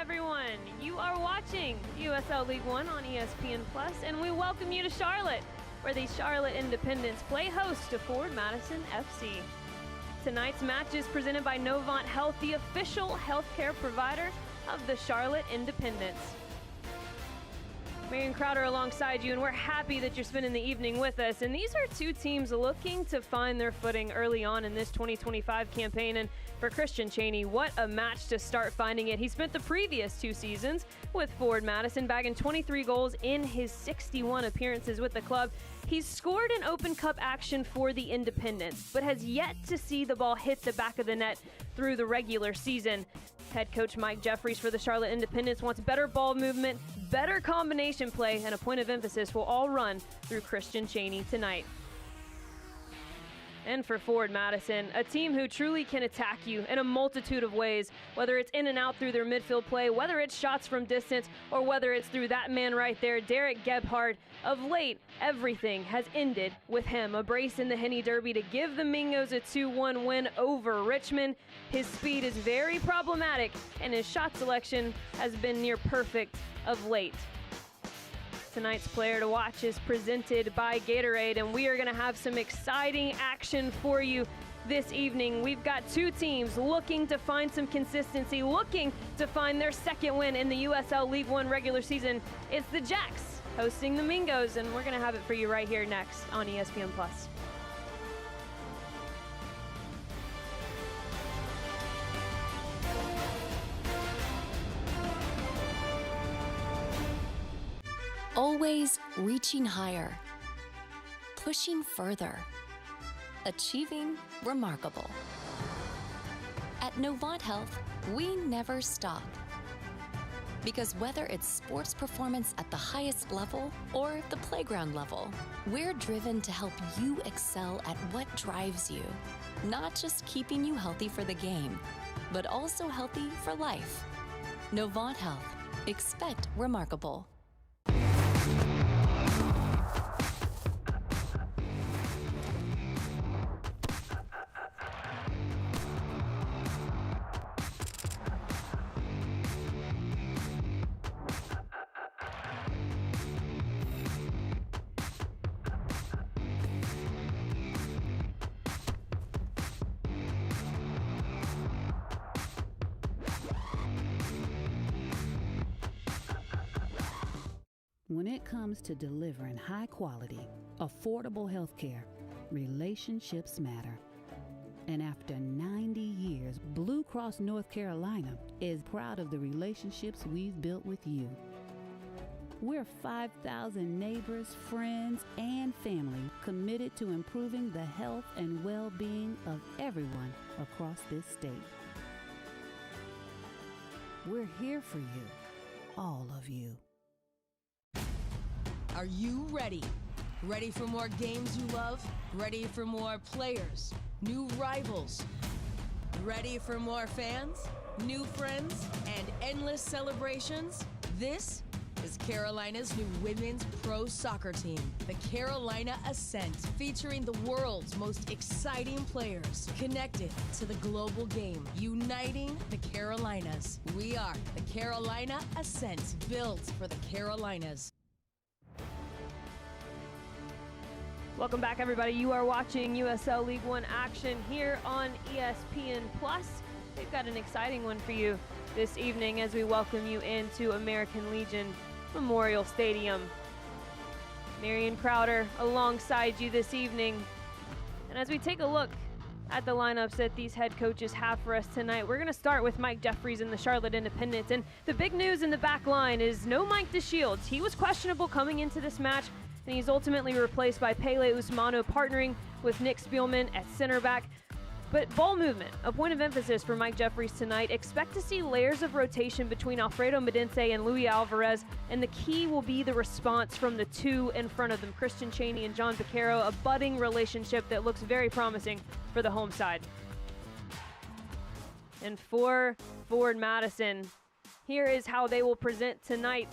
everyone. You are watching USL League One on ESPN+, and we welcome you to Charlotte, where the Charlotte Independents play host to Forward Madison FC. Tonight's match is presented by Novant Health, the official healthcare provider of the Charlotte Independents. Marion Crowder alongside you, and we're happy that you're spending the evening with us. And these are two teams looking to find their footing early on in this 2025 campaign. And for Christian Cheney, what a match to start finding it. He spent the previous 2 seasons with Forward Madison, bagging 23 goals in his 61 appearances with the club. He's scored in Open Cup action for the Independents, but has yet to see the ball hit the back of the net through the regular season. Head coach Mike Jeffries for the Charlotte Independents wants better ball movement, better combination play, and a point of emphasis will all run through Christian Cheney tonight. And for Forward Madison, a team who truly can attack you in a multitude of ways, whether it's in and out through their midfield play, whether it's shots from distance, or whether it's through that man right there, Derek Gebhardt. Of late, everything has ended with him. A brace in the Henny Derby to give the Mingos a 2-1 win over Richmond. His speed is very problematic, and his shot selection has been near perfect of late. Tonight's player to watch is presented by Gatorade, and we are going to have some exciting action for you this evening. We've got 2 teams looking to find some consistency, looking to find their second win in the USL League One regular season. It's the Jacks hosting the Mingos, and we're going to have it for you right here next on ESPN+. Always reaching higher, pushing further, achieving remarkable. At Novant Health, we never stop. Because whether it's sports performance at the highest level or the playground level, we're driven to help you excel at what drives you. Not just keeping you healthy for the game, but also healthy for life. Novant Health. Expect remarkable. When it comes to delivering high quality, affordable health care, relationships matter. And after 90 years, Blue Cross North Carolina is proud of the relationships we've built with you. We're 5,000 neighbors, friends, and family committed to improving the health and well-being of everyone across this state. We're here for you, all of you. Are you ready? Ready for more games you love? Ready for more players, new rivals? Ready for more fans, new friends, and endless celebrations? This is Carolina's new women's pro soccer team, the Carolina Ascent, featuring the world's most exciting players, connected to the global game, uniting the Carolinas. We are the Carolina Ascent, built for the Carolinas. Welcome back, everybody. You are watching USL League One action here on ESPN+. We've got an exciting one for you this evening as we welcome you into American Legion Memorial Stadium. Marion Crowder alongside you this evening. And as we take a look at the lineups that these head coaches have for us tonight, we're going to start with Mike Jeffries and the Charlotte Independents. And the big news in the back line is no Mike DeShields. He was questionable coming into this match, and he's ultimately replaced by Pele Usmano, partnering with Nick Spielman at center back. But ball movement, a point of emphasis for Mike Jeffries tonight. Expect to see layers of rotation between Alfredo Medense and Luis Alvarez, and the key will be the response from the 2 in front of them, Christian Cheney and John Piquero, a budding relationship that looks very promising for the home side. And for Forward Madison, here is how they will present tonight.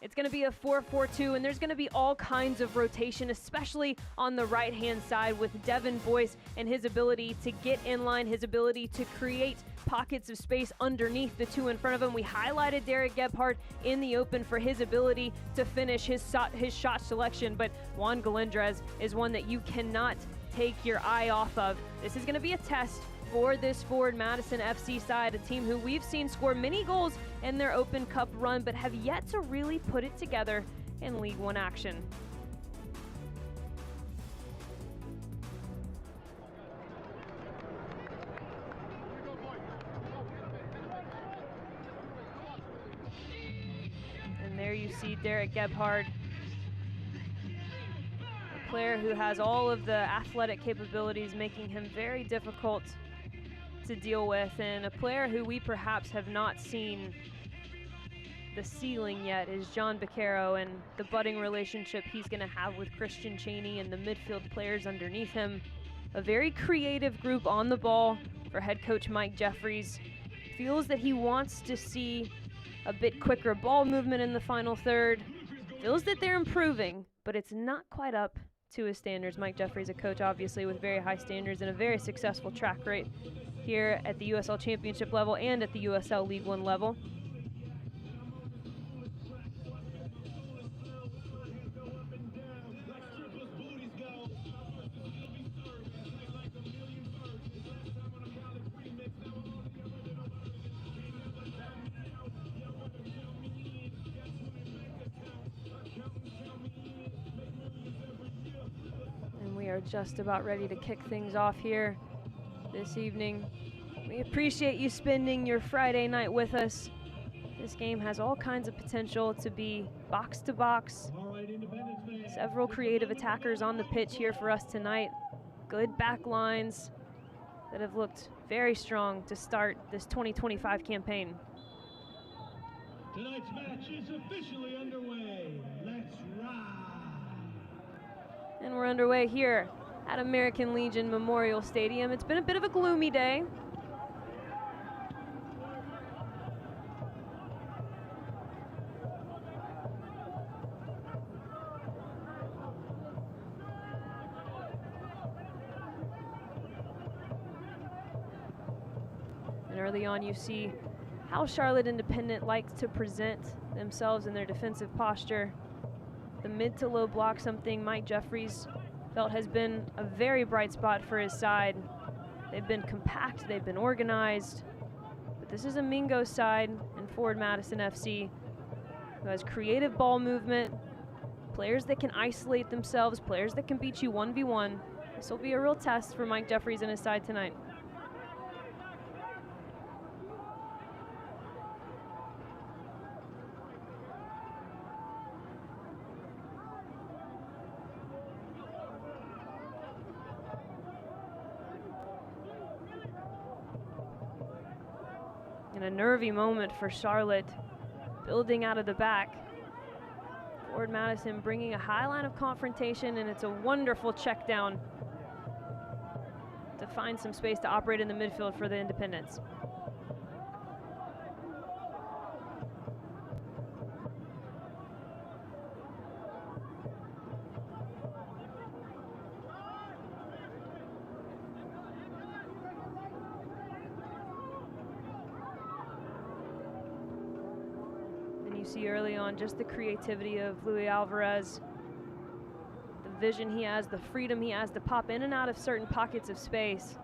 It's going to be a 4-4-2, and there's going to be all kinds of rotation, especially on the right-hand side with Devin Boyce and his ability to get in line, his ability to create pockets of space underneath the two in front of him. We highlighted Derek Gebhardt in the open for his ability to finish his shot selection, but Juan Galindrez is one that you cannot take your eye off of. This is going to be a test for this Forward Madison FC side, a team who we've seen score many goals in their Open Cup run, but have yet to really put it together in League One action. And there you see Derek Gebhardt, a player who has all of the athletic capabilities, making him very difficult to deal with, and a player who we perhaps have not seen the ceiling yet is John Baccaro and the budding relationship he's going to have with Christian Chaney and the midfield players underneath him. A very creative group on the ball for head coach Mike Jeffries. Feels that he wants to see a bit quicker ball movement in the final third. Feels that they're improving, but it's not quite up to his standards. Mike Jeffries, a coach obviously with very high standards and a very successful track rate here at the USL Championship level and at the USL League One level. And we are just about ready to kick things off here this evening. We appreciate you spending your Friday night with us. This game has all kinds of potential to be box to box. Several creative attackers on the pitch here for us tonight. Good back lines that have looked very strong to start this 2025 campaign. Tonight's match is officially underway. Let's ride. And we're underway here at American Legion Memorial Stadium. It's been a bit of a gloomy day. And early on you see how Charlotte Independent likes to present themselves in their defensive posture. The mid to low block, something Mike Jeffries felt has been a very bright spot for his side. They've been compact, they've been organized, but this is a Mingo side in Forward Madison FC who has creative ball movement, players that can isolate themselves, players that can beat you 1v1. This will be a real test for Mike Jeffries and his side tonight. A nervy moment for Charlotte, building out of the back. Forward Madison bringing a high line of confrontation, and it's a wonderful check down to find some space to operate in the midfield for the Independents. See early on just the creativity of Luis Alvarez, the vision he has, the freedom he has to pop in and out of certain pockets of space.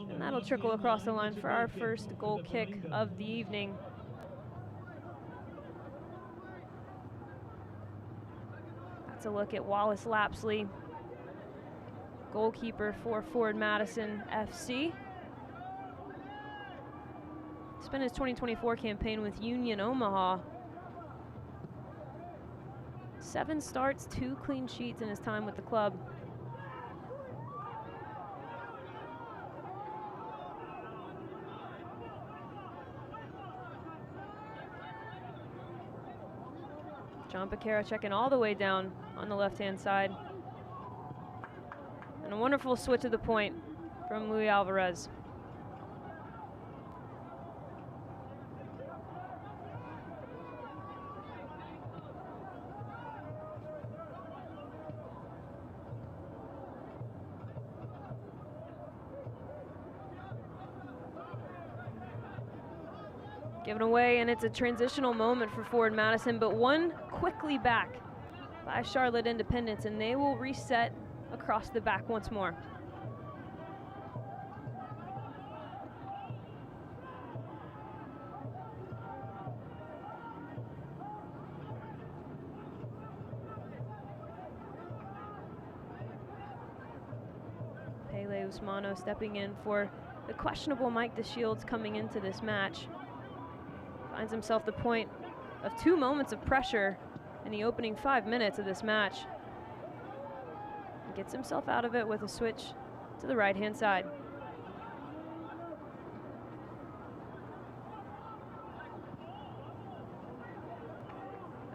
And that'll trickle across the line for our first goal kick of the evening. That's a look at Wallace Lapsley, goalkeeper for Forward Madison FC. Spent his 2024 campaign with Union Omaha. 7 starts, 2 clean sheets in his time with the club. John Baccaro checking all the way down on the left-hand side. And a wonderful switch of the point from Luis Alvarez. Given away, and it's a transitional moment for Forward Madison, but one quickly back by Charlotte Independence, and they will reset across the back once more. Pele Usmano stepping in for the questionable Mike DeShields coming into this match. Finds himself the point of 2 moments of pressure in the opening 5 minutes of this match. He gets himself out of it with a switch to the right-hand side.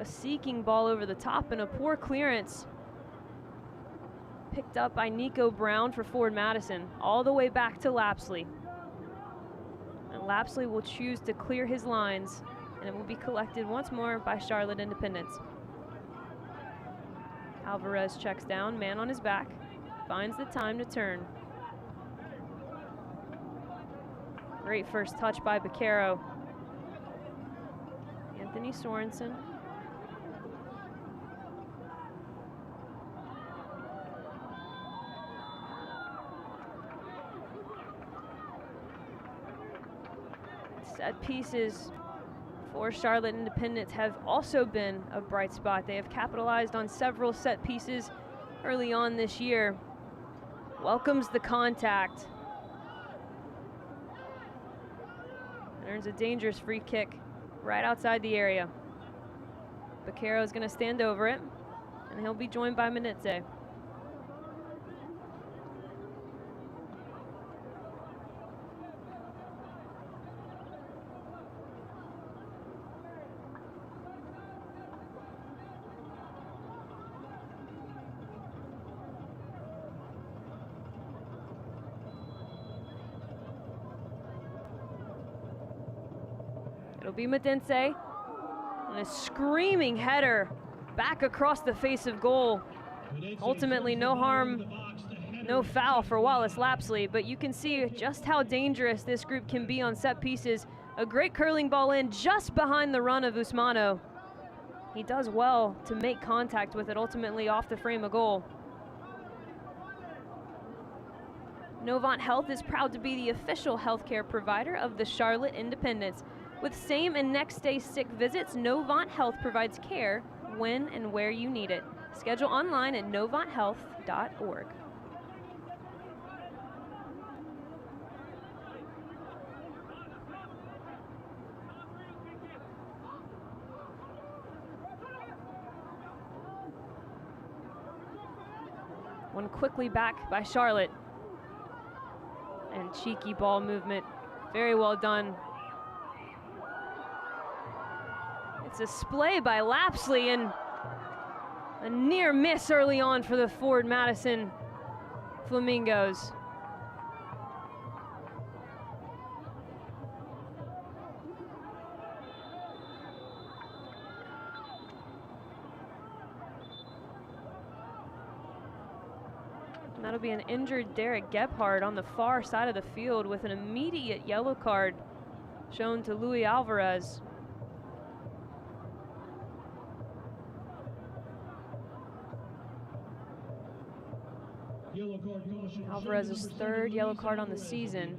A seeking ball over the top and a poor clearance. Picked up by Nico Brown for Forward Madison, all the way back to Lapsley. And Lapsley will choose to clear his lines, and it will be collected once more by Charlotte Independence. Alvarez checks down, man on his back, finds the time to turn. Great first touch by Baquero. Anthony Sorensen. Set pieces for Charlotte Independence have also been a bright spot. They have capitalized on several set pieces early on this year. Welcomes the contact. And earns a dangerous free kick right outside the area. Baquero is going to stand over it, and he'll be joined by Manitze. It'll be Madence, and a screaming header back across the face of goal. Ultimately, no harm, no foul for Wallace Lapsley, but you can see just how dangerous this group can be on set pieces. A great curling ball in just behind the run of Usmano. He does well to make contact with it, ultimately off the frame of goal. Novant Health is proud to be the official healthcare provider of the Charlotte Independence. With same and next day sick visits, Novant Health provides care when and where you need it. Schedule online at novanthealth.org. One quickly back by Charlotte. And cheeky ball movement, very well done. It's a splay by Lapsley, and a near miss early on for the Forward Madison Flamingos. And that'll be an injured Derek Gebhardt on the far side of the field with an immediate yellow card shown to Luis Alvarez. Alvarez's 3rd yellow card on the season.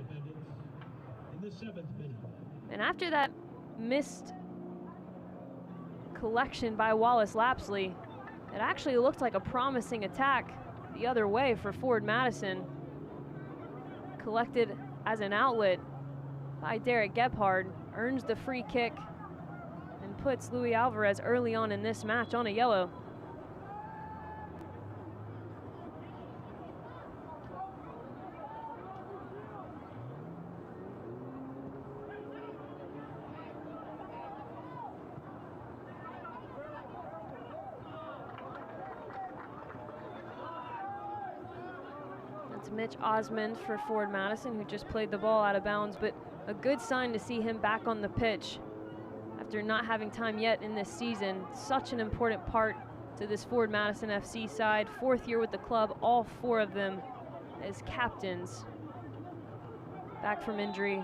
And after that missed collection by Wallace Lapsley, it actually looked like a promising attack the other way for Forward Madison. Collected as an outlet by Derek Gebhardt, earns the free kick, and puts Luis Alvarez early on in this match on a yellow. Mitch Osmond for Forward Madison, who just played the ball out of bounds, but a good sign to see him back on the pitch after not having time yet in this season. Such an important part to this Forward Madison FC side. 4th year with the club, all 4 of them as captains. Back from injury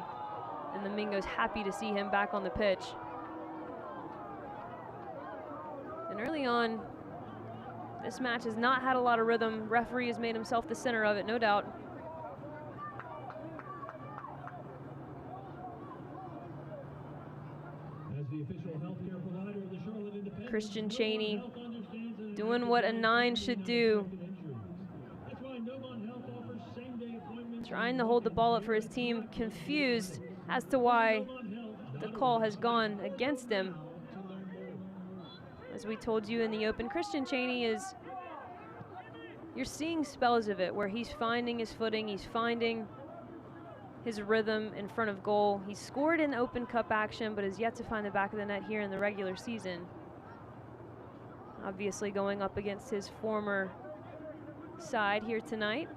And the Mingo's happy to see him back on the pitch. And early on, this match has not had a lot of rhythm. Referee has made himself the center of it, no doubt. As the official healthcare provider of the Charlotte Independent, Christian Cheney Novant Health understands and doing what a 9 should do. That's why Novant Health offers same-day appointments. Trying to hold the ball up for his team, confused as to why the call has gone against him. As we told you in the open, Christian Cheney is, you're seeing spells of it where he's finding his footing, he's finding his rhythm in front of goal. He's scored in Open Cup action, but has yet to find the back of the net here in the regular season. Obviously going up against his former side here tonight.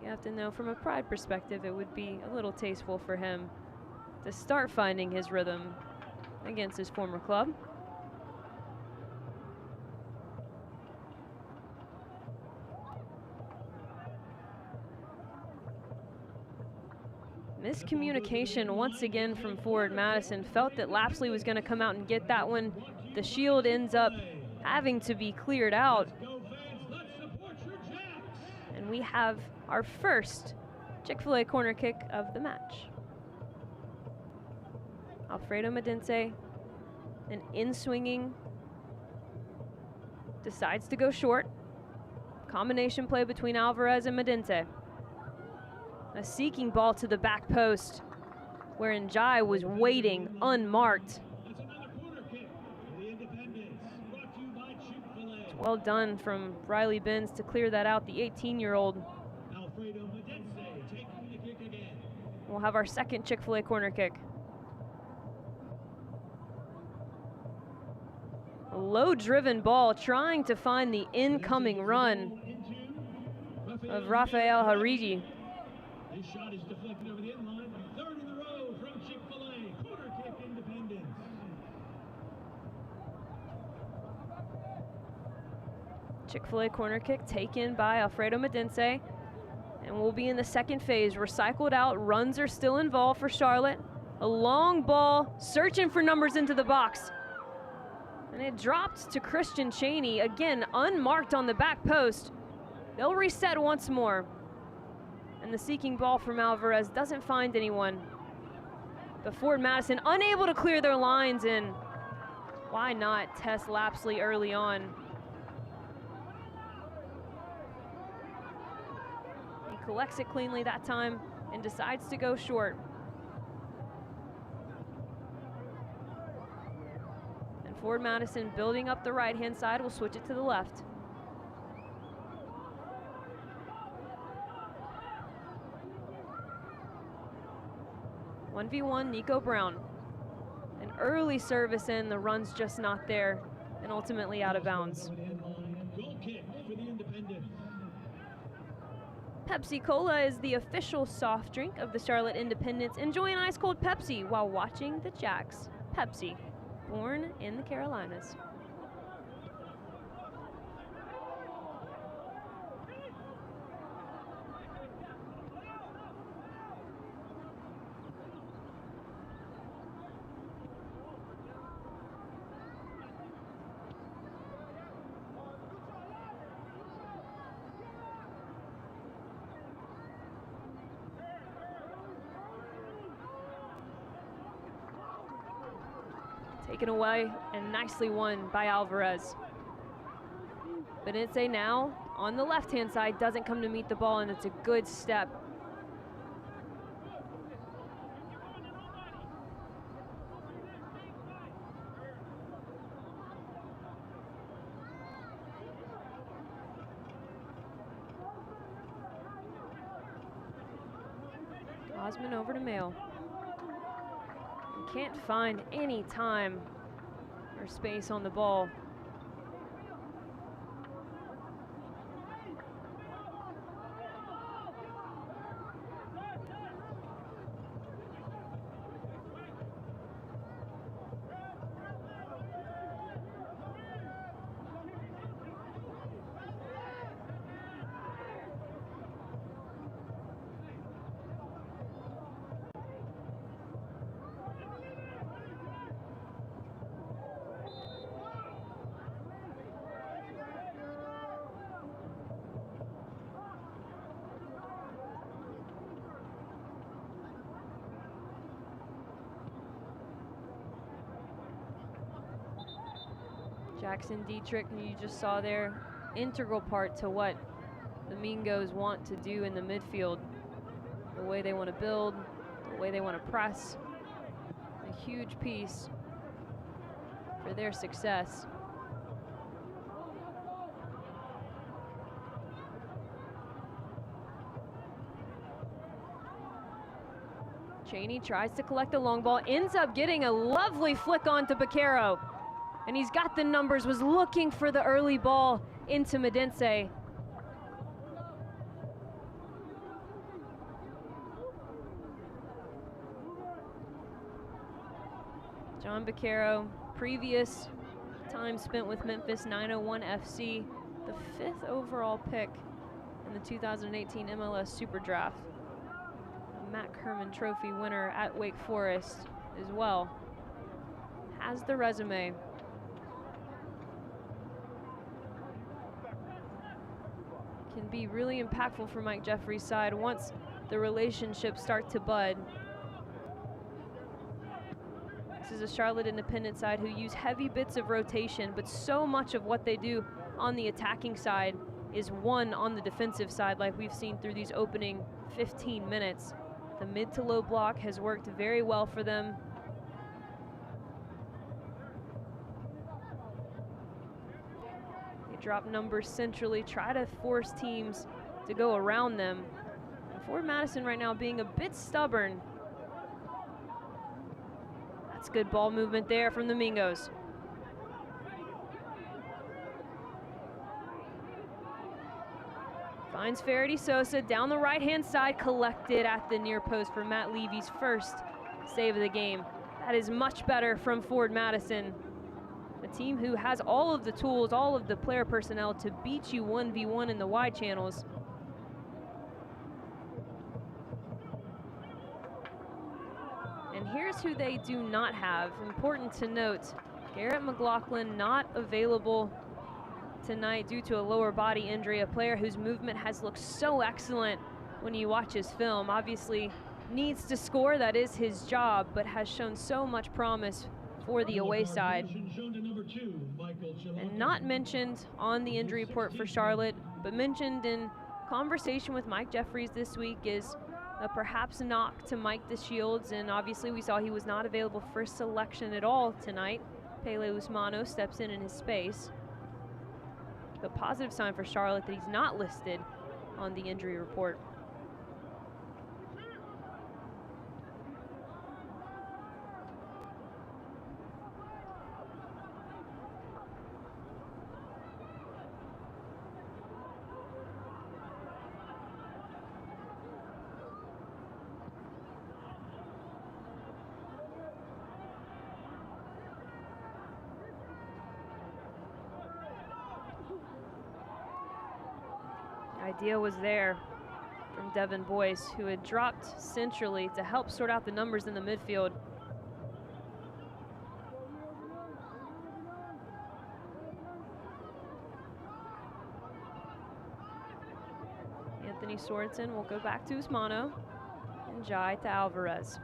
You have to know from a pride perspective, it would be a little tasteful for him to start finding his rhythm against his former club. Miscommunication once again from forward Madison. Felt that Lapsley was going to come out and get that one. The shield ends up having to be cleared out. And we have our first Chick-fil-A corner kick of the match. Alfredo Madence, an in-swinging, decides to go short. Combination play between Alvarez and Madence. A seeking ball to the back post, where Njai was waiting unmarked. That's another corner kick for the Independents, brought to you by Chick-fil-A. Well done from Riley Benz to clear that out, the 18-year-old. Alfredo Madence taking the kick again. We'll have our second Chick-fil-A corner kick. A low-driven ball trying to find the incoming run of Rafael Harigi. This shot is deflected over the end line. Third in the row from Chick-fil-A. Corner kick, Independence. Chick-fil-A corner kick taken by Alfredo Madence. And we'll be in the second phase. Recycled out, runs are still involved for Charlotte. A long ball, searching for numbers into the box. And it dropped to Christian Cheney, again unmarked on the back post. They'll reset once more. And the seeking ball from Alvarez doesn't find anyone. But Forward Madison unable to clear their lines, and why not test Lapsley early on? He collects it cleanly that time and decides to go short. And Forward Madison, building up the right-hand side, will switch it to the left. One v one, Nico Brown. An early service in, the run's just not there, and ultimately out of bounds. Goal kick for the Independents. Pepsi Cola is the official soft drink of the Charlotte Independents. Enjoy an ice-cold Pepsi while watching the Jacks. Pepsi, born in the Carolinas. Taken away and nicely won by Alvarez. Benitez now on the left-hand side, doesn't come to meet the ball, and it's a good step. Osman over to Mail. Can't find any time or space on the ball. Jackson Dietrich, who you just saw there, integral part to what the Mingos want to do in the midfield. The way they want to build, the way they want to press. A huge piece for their success. Cheney tries to collect the long ball, ends up getting a lovely flick on to Baquero. And he's got the numbers, was looking for the early ball into Madison. John Baquero, previous time spent with Memphis 901 FC, the 5th overall pick in the 2018 MLS Super Draft. Matt Kerman Trophy winner at Wake Forest as well. Has the resume. Can be really impactful for Mike Jeffrey's side once the relationships start to bud. This is a Charlotte Independent side who use heavy bits of rotation, but so much of what they do on the attacking side is won on the defensive side, like we've seen through these opening 15 minutes. The mid to low block has worked very well for them. They drop numbers centrally, try to force teams to go around them. And Ford Madison right now being a bit stubborn. That's good ball movement there from the Mingos. Finds Faraday Sosa down the right-hand side, collected at the near post for Matt Levy's first save of the game. That is much better from Ford Madison, a team who has all of the tools, all of the player personnel to beat you 1v1 in the wide channels. And here's who they do not have. Important to note, Garrett McLaughlin not available tonight due to a lower body injury, a player whose movement has looked so excellent when you watch his film. Obviously needs to score, that is his job, but has shown so much promise for the away side. And not mentioned on the injury report for Charlotte, but mentioned in conversation with Mike Jeffries this week is a perhaps knock to Mike DeShields, and obviously we saw he was not available for selection at all tonight. Pele Usmano steps in his space. The positive sign for Charlotte that he's not listed on the injury report. Idea was there from Devin Boyce, who had dropped centrally to help sort out the numbers in the midfield. Anthony Sorensen will go back to Usmano and Jai to Alvarez.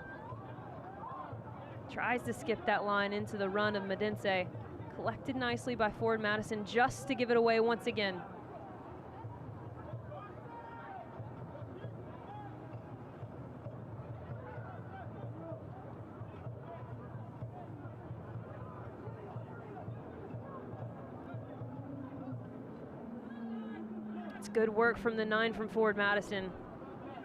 Tries to skip that line into the run of Madison. Collected nicely by Ford Madison just to give it away once again. Good work from the 9 from Ford Madison.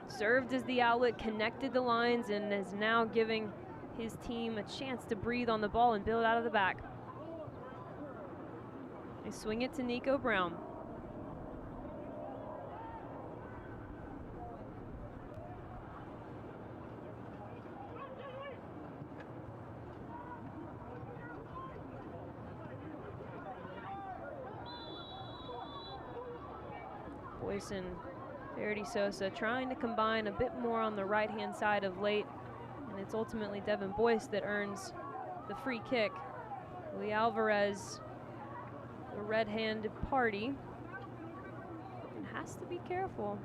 Served as the outlet, connected the lines, and is now giving his team a chance to breathe on the ball and build out of the back. They swing it to Nico Brown. Boyce and Faraday Sosa trying to combine a bit more on the right-hand side of late, and it's ultimately Devin Boyce that earns the free kick. Lee Alvarez, the red-handed party, and has to be careful.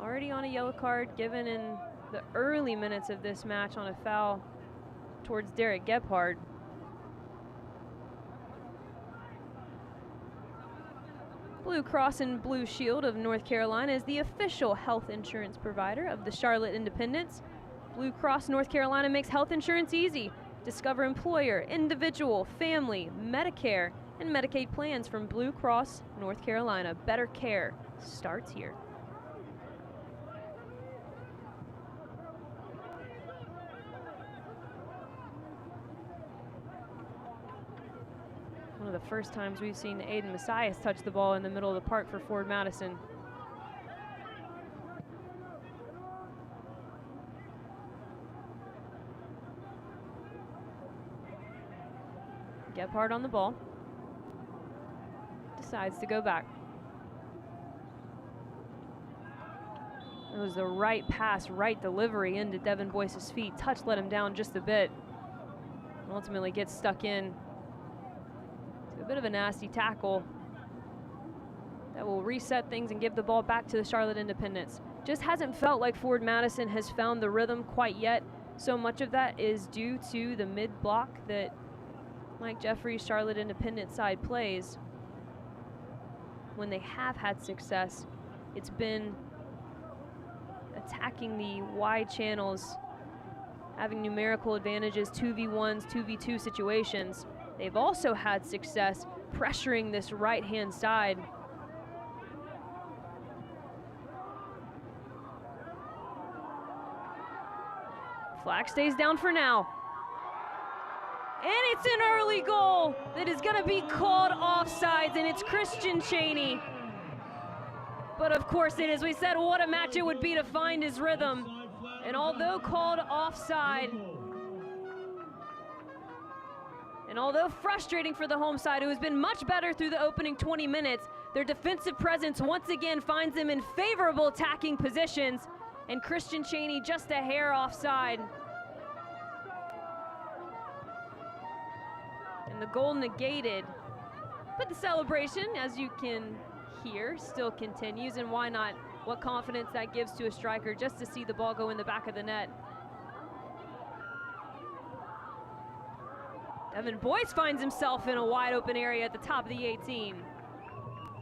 Already on a yellow card given in the early minutes of this match on a foul towards Derek Gebhardt. Blue Cross and Blue Shield of North Carolina is the official health insurance provider of the Charlotte Independents. Blue Cross North Carolina makes health insurance easy. Discover employer, individual, family, Medicare, and Medicaid plans from Blue Cross North Carolina. Better care starts here. One of the first times we've seen Aiden Messias touch the ball in the middle of the park for Forward Madison. Gebhardt on the ball. Decides to go back. It was the right pass, right delivery into Devin Boyce's feet. Touch let him down just a bit. And ultimately gets stuck in. A bit of a nasty tackle that will reset things and give the ball back to the Charlotte Independents. Just hasn't felt like Forward Madison has found the rhythm quite yet. So much of that is due to the mid block that Mike Jeffrey's Charlotte Independent side plays. When they have had success, it's been attacking the wide channels, having numerical advantages, 2v1s, 2v2 situations. They've also had success pressuring this right-hand side. Flag stays down for now. And it's an early goal that is going to be called offsides, and it's Christian Cheney. But of course it is. We said what a match it would be to find his rhythm. And although called offside, and although frustrating for the home side, who has been much better through the opening 20 minutes, their defensive presence once again finds them in favorable attacking positions, and Christian Cheney just a hair offside. And the goal negated. But the celebration, as you can hear, still continues, and why not? What confidence that gives to a striker just to see the ball go in the back of the net. Devin Boyce finds himself in a wide open area at the top of the 18.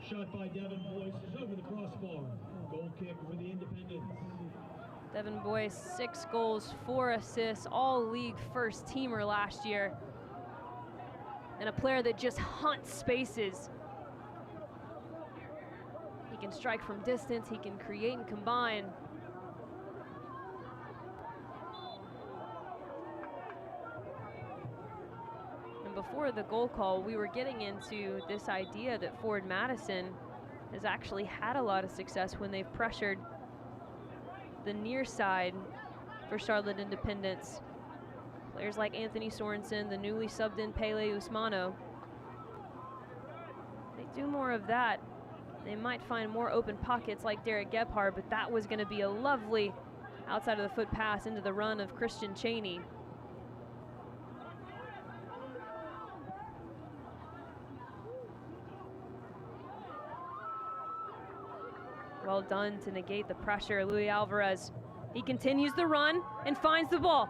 Shot by Devin Boyce is over the crossbar. Goal kick for the Independents. Devin Boyce, 6 goals, 4 assists, all league first teamer last year. And a player that just hunts spaces. He can strike from distance, he can create and combine. Before the goal call, we were getting into this idea that Forward Madison has actually had a lot of success when they've pressured the near side for Charlotte Independents. Players like Anthony Sorensen, the newly subbed in Pele Usmano. They do more of that, they might find more open pockets like Derek Gebhardt, but that was going to be a lovely outside of the foot pass into the run of Christian Cheney. Well done to negate the pressure. Luis Alvarez, he continues the run and finds the ball.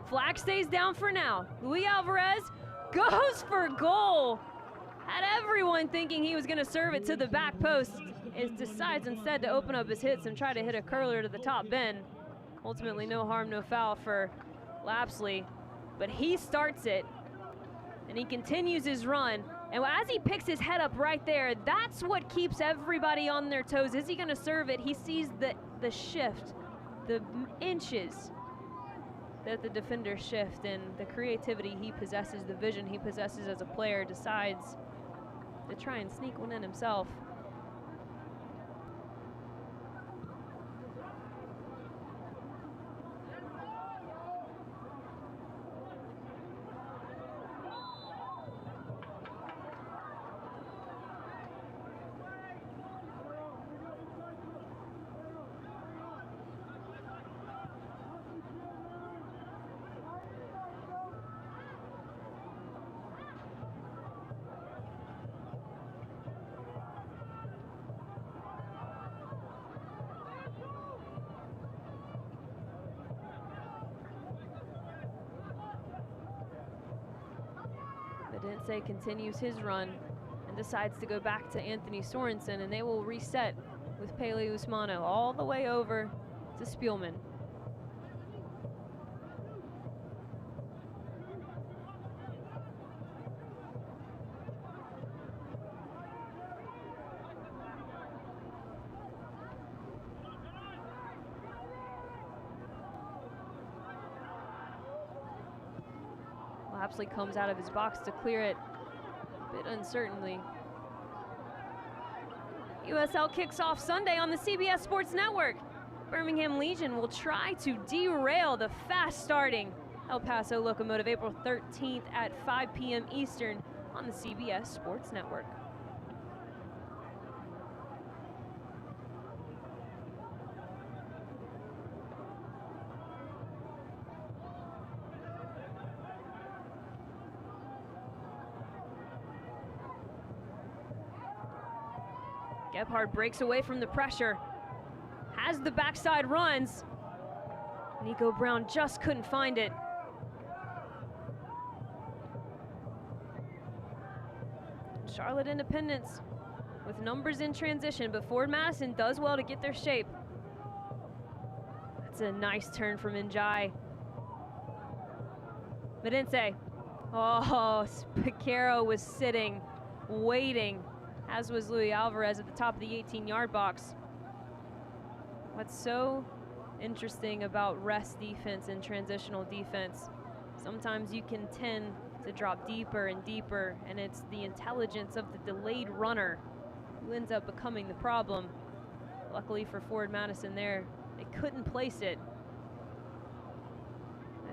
Flag stays down for now. Luis Alvarez goes for goal. Had everyone thinking he was going to serve it to the back post. It decides instead to open up his hits and try to hit a curler to the top bin. Ultimately, no harm, no foul for Lapsley. But he starts it, and he continues his run. And as he picks his head up right there, that's what keeps everybody on their toes. Is he going to serve it? He sees the shift, the inches that the defenders shift, and the creativity he possesses, the vision he possesses as a player, decides to try and sneak one in himself. Didn't say continues his run, and decides to go back to Anthony Sorensen, and they will reset with Pele Usmano all the way over to Spielman. Lapsley comes out of his box to clear it a bit uncertainly. USL kicks off Sunday on the CBS Sports Network. Birmingham Legion will try to derail the fast-starting El Paso Locomotive April 13th at 5 p.m. Eastern on the CBS Sports Network. Gebhardt breaks away from the pressure, has the backside runs. Nico Brown just couldn't find it. Charlotte Independence with numbers in transition, but Forward Madison does well to get their shape. That's a nice turn from Njai. Medense. Oh, Picaro was sitting, waiting, as was Luis Alvarez at the top of the 18-yard box. What's so interesting about rest defense and transitional defense, sometimes you can tend to drop deeper and deeper, and it's the intelligence of the delayed runner who ends up becoming the problem. Luckily for Forward Madison there, they couldn't place it,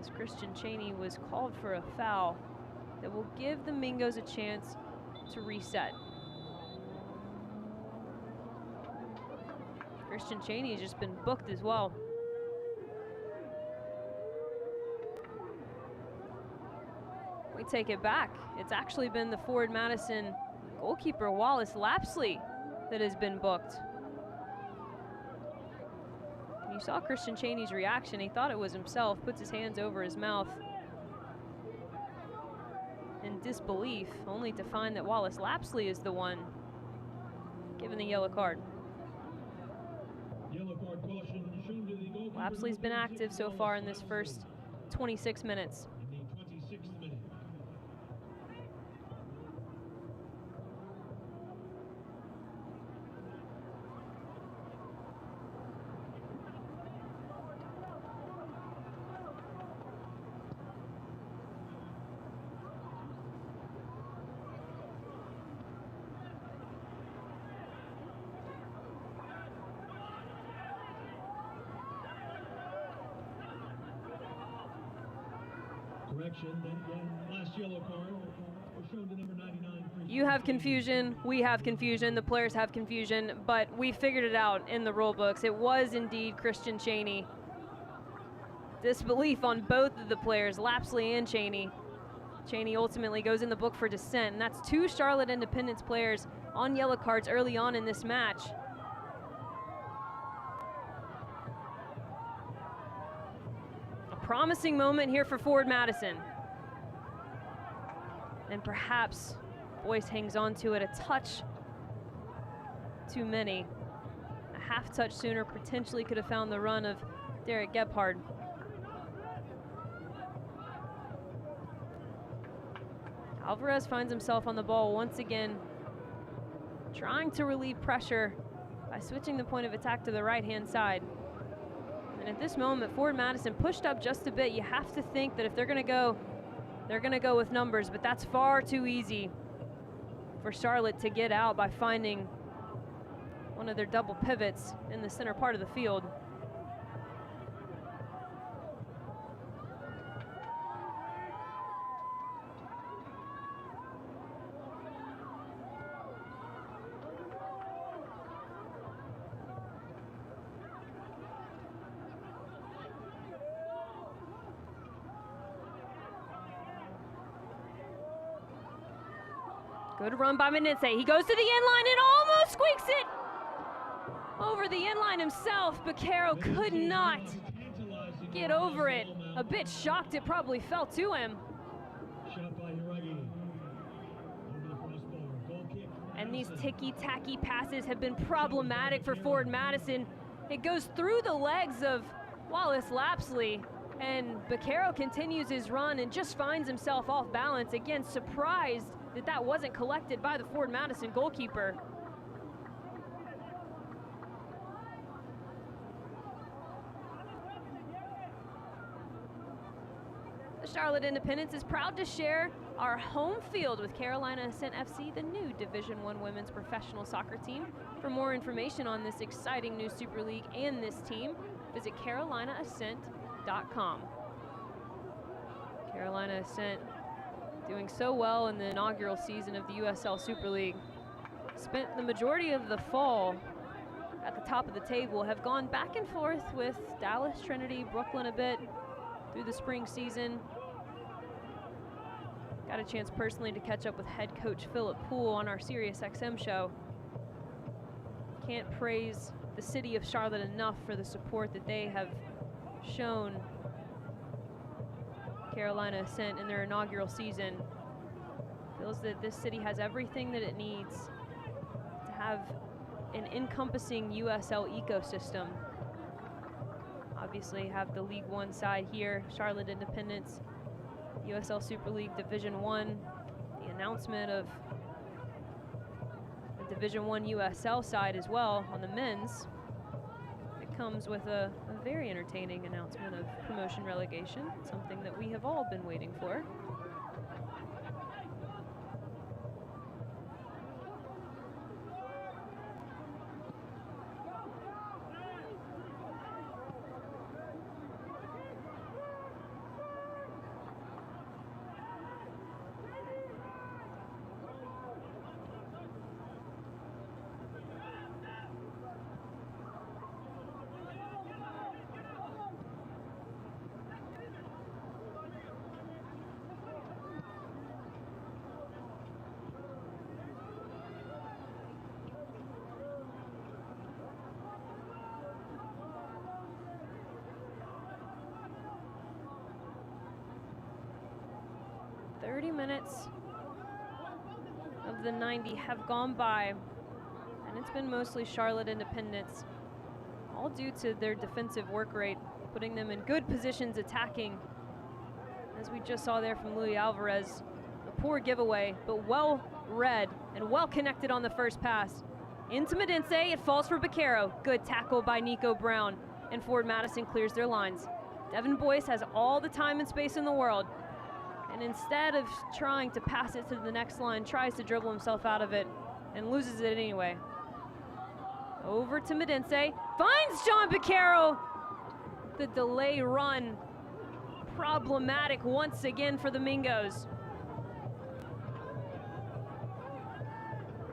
as Christian Cheney was called for a foul that will give the Mingos a chance to reset. Christian Cheney has just been booked as well. We take it back. It's actually been the Forward Madison goalkeeper, Wallace Lapsley, that has been booked. You saw Christian Cheney's reaction. He thought it was himself, puts his hands over his mouth in disbelief, only to find that Wallace Lapsley is the one given the yellow card. Lapsley's been active so far in this first 26 minutes. Last yellow card was shown to number 99. You have confusion, we have confusion, the players have confusion, but we figured it out in the rule books. It was indeed Christian Cheney. Disbelief on both of the players, Lapsley and Cheney. Cheney ultimately goes in the book for dissent, and that's two Charlotte Independence players on yellow cards early on in this match. Promising moment here for Forward Madison. And perhaps Boyce hangs on to it a touch too many. A half touch sooner potentially could have found the run of Derek Gebhardt. Alvarez finds himself on the ball once again, trying to relieve pressure by switching the point of attack to the right-hand side. And at this moment, Forward Madison pushed up just a bit. You have to think that if they're gonna go, they're gonna go with numbers, but that's far too easy for Charlotte to get out by finding one of their double pivots in the center part of the field. Good run by Medense. He goes to the end line and almost squeaks it over the end line himself. Picaro could not get over it. A bit shocked it probably fell to him. Shot by Hiragi. Over the crossbar. Goal kick And these ticky-tacky passes have been problematic for Forward Madison. It goes through the legs of Wallace Lapsley, and Baquero continues his run and just finds himself off balance. Again, surprised that that wasn't collected by the Forward Madison goalkeeper. The Charlotte Independence is proud to share our home field with Carolina Ascent FC, the new Division I women's professional soccer team. For more information on this exciting new Super League and this team, visit carolinaascent.com. Carolina Ascent doing so well in the inaugural season of the USL Super League. Spent the majority of the fall at the top of the table, have gone back and forth with Dallas, Trinity, Brooklyn a bit through the spring season. Got a chance personally to catch up with head coach Philip Poole on our SiriusXM show. Can't praise the city of Charlotte enough for the support that they have shown Carolina Ascent in their inaugural season. Feels that this city has everything that it needs to have an encompassing USL ecosystem. Obviously have the League One side here, Charlotte Independence, USL Super League Division I, the announcement of the Division I USL side as well on the men's. It comes with a very entertaining announcement of promotion relegation, something that we have all been waiting for. Minutes of the 90 have gone by, and it's been mostly Charlotte Independence, all due to their defensive work rate, putting them in good positions attacking. As we just saw there from Louis Alvarez, a poor giveaway, but well read and well connected on the first pass. Into Madison, it falls for Baquero. Good tackle by Nico Brown, and Forward Madison clears their lines. Devin Boyce has all the time and space in the world, and instead of trying to pass it to the next line, tries to dribble himself out of it and loses it anyway. Over to Madison, finds John Baquero. The delay run, problematic once again for the Mingos.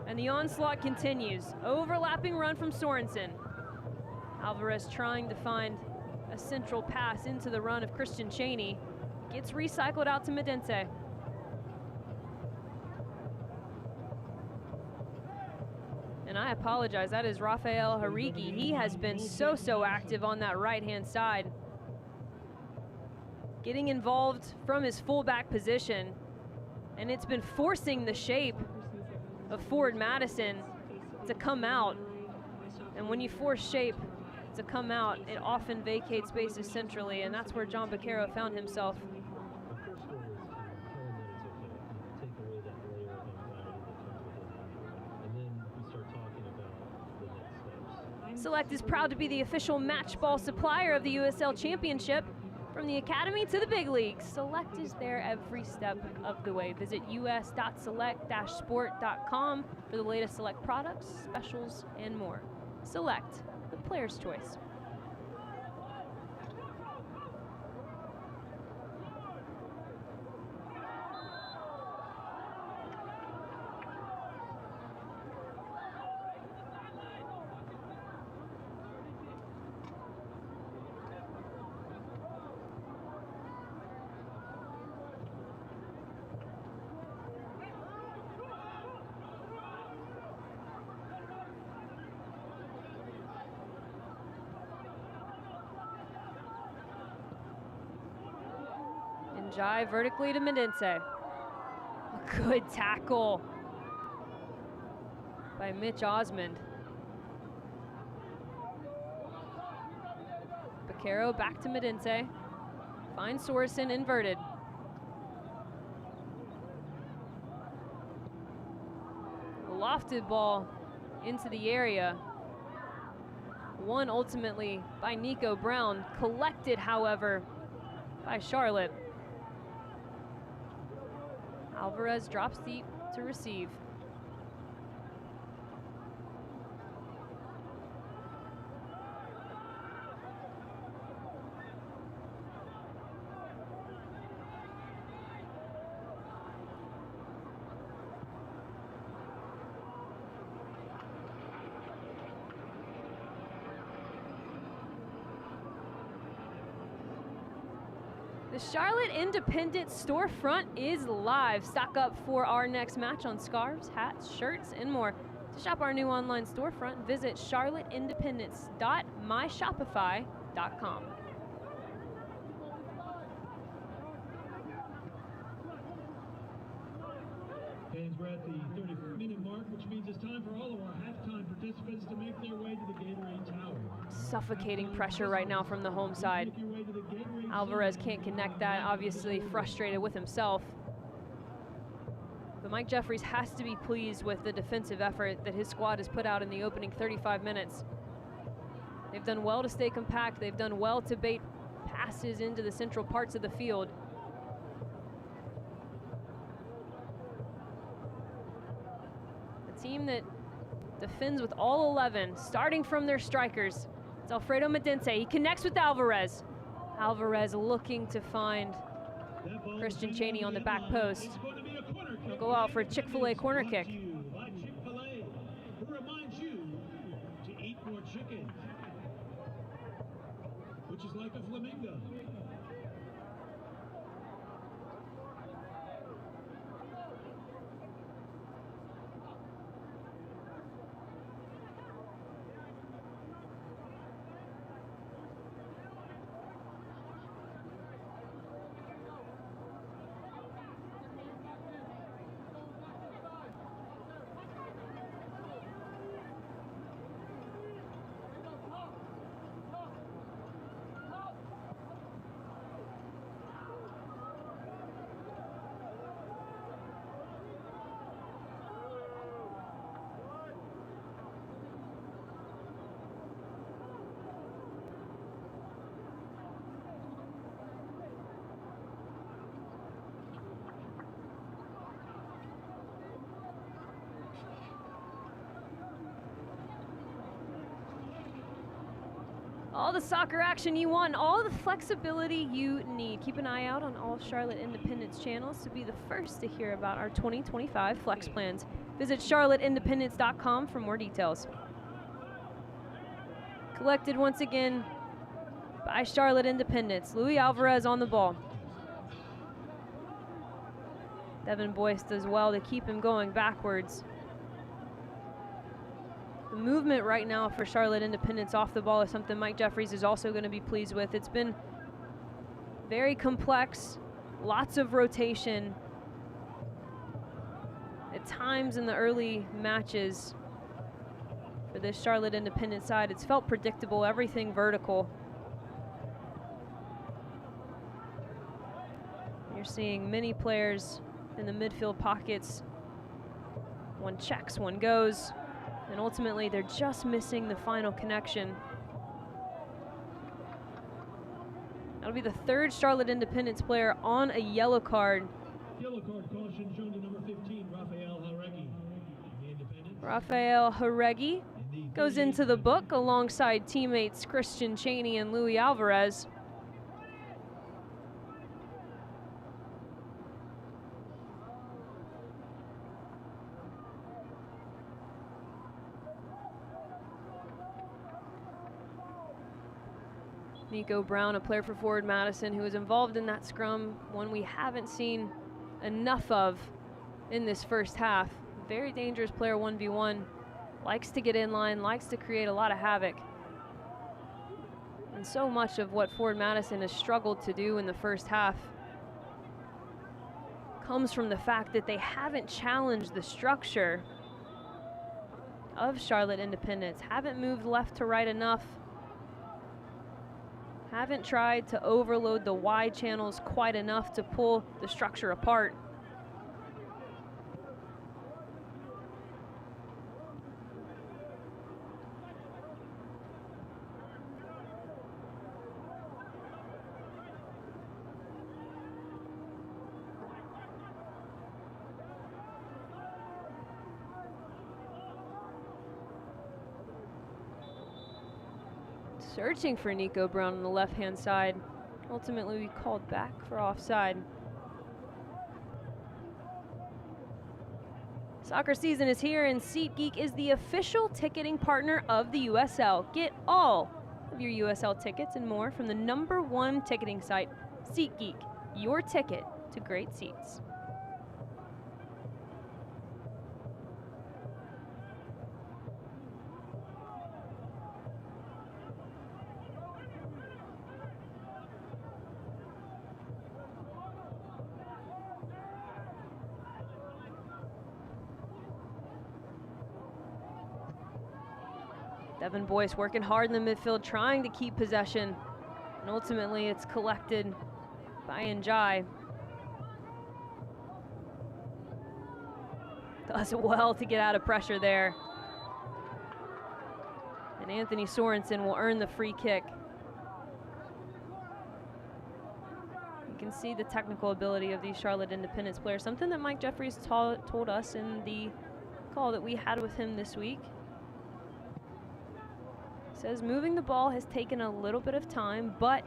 And the onslaught continues. Overlapping run from Sorensen. Alvarez trying to find a central pass into the run of Christian Cheney. Gets recycled out to Madison. And I apologize, that is Rafael Harigi. He has been so active on that right-hand side. Getting involved from his fullback position. And it's been forcing the shape of Forward Madison to come out. And when you force shape to come out, it often vacates spaces centrally, and that's where John Baquero found himself. Select is proud to be the official match ball supplier of the USL Championship. From the Academy to the big leagues, Select is there every step of the way. Visit us.select-sport.com for the latest Select products, specials, and more. Select, the player's choice. Jai vertically to Madison. A good tackle. by Mitch Osmond. Baquero back to Madison. Finds Sorensen inverted. A lofted ball into the area. Won ultimately by Nico Brown. Collected, however, by Charlotte. Alvarez drops deep to receive. The Charlotte Independent storefront is live. Stock up for our next match on scarves, hats, shirts, and more. To shop our new online storefront, visit charlotteindependence.myshopify.com. Fans, we're at the 30-minute mark, which means it's time for all of our halftime participants to make their way to the Gatorade Tower. Suffocating pressure right now from the home side. Alvarez can't connect that, obviously frustrated with himself. But Mike Jeffries has to be pleased with the defensive effort that his squad has put out in the opening 35 minutes. They've done well to stay compact. They've done well to bait passes into the central parts of the field. A team that defends with all 11, starting from their strikers. It's Alfredo Madence. He connects with Alvarez. Alvarez looking to find Christian Chaney on the back post. He'll go out for a Chick-fil-A corner kick. Chick-fil-A, who reminds you to eat more chicken, which is like a flamingo. All the soccer action you want, all the flexibility you need. Keep an eye out on all Charlotte Independence channels to be the first to hear about our 2025 flex plans. Visit charlotteindependence.com for more details. Collected once again by Charlotte Independence. Luis Alvarez on the ball. Devin Boyce does well to keep him going backwards. The movement right now for Charlotte Independence off the ball is something Mike Jeffries is also going to be pleased with. It's been very complex, lots of rotation. At times in the early matches for this Charlotte Independent side, it's felt predictable, everything vertical. You're seeing many players in the midfield pockets. One checks, one goes. And ultimately, they're just missing the final connection. That'll be the third Charlotte Independence player on a yellow card. Yellow card caution shown to number 15, Rafael Jauregui. Rafael Jauregui goes into the book alongside teammates Christian Chaney and Luis Alvarez. Nico Brown, a player for Forward Madison, who was involved in that scrum, one we haven't seen enough of in this first half. Very dangerous player 1v1, likes to get in line, likes to create a lot of havoc. And so much of what Forward Madison has struggled to do in the first half comes from the fact that they haven't challenged the structure of Charlotte Independence haven't moved left to right enough. Haven't tried to overload the wide channels quite enough to pull the structure apart. Searching for Nico Brown on the left-hand side. Ultimately, we called back for offside. Soccer season is here, and SeatGeek is the official ticketing partner of the USL. Get all of your USL tickets and more from the #1 ticketing site, SeatGeek, your ticket to great seats. Devin Boyce working hard in the midfield, trying to keep possession. And ultimately, it's collected by Njai. Does well to get out of pressure there. And Anthony Sorensen will earn the free kick. You can see the technical ability of these Charlotte Independence players, something that Mike Jeffries told us in the call that we had with him this week. Says moving the ball has taken a little bit of time, but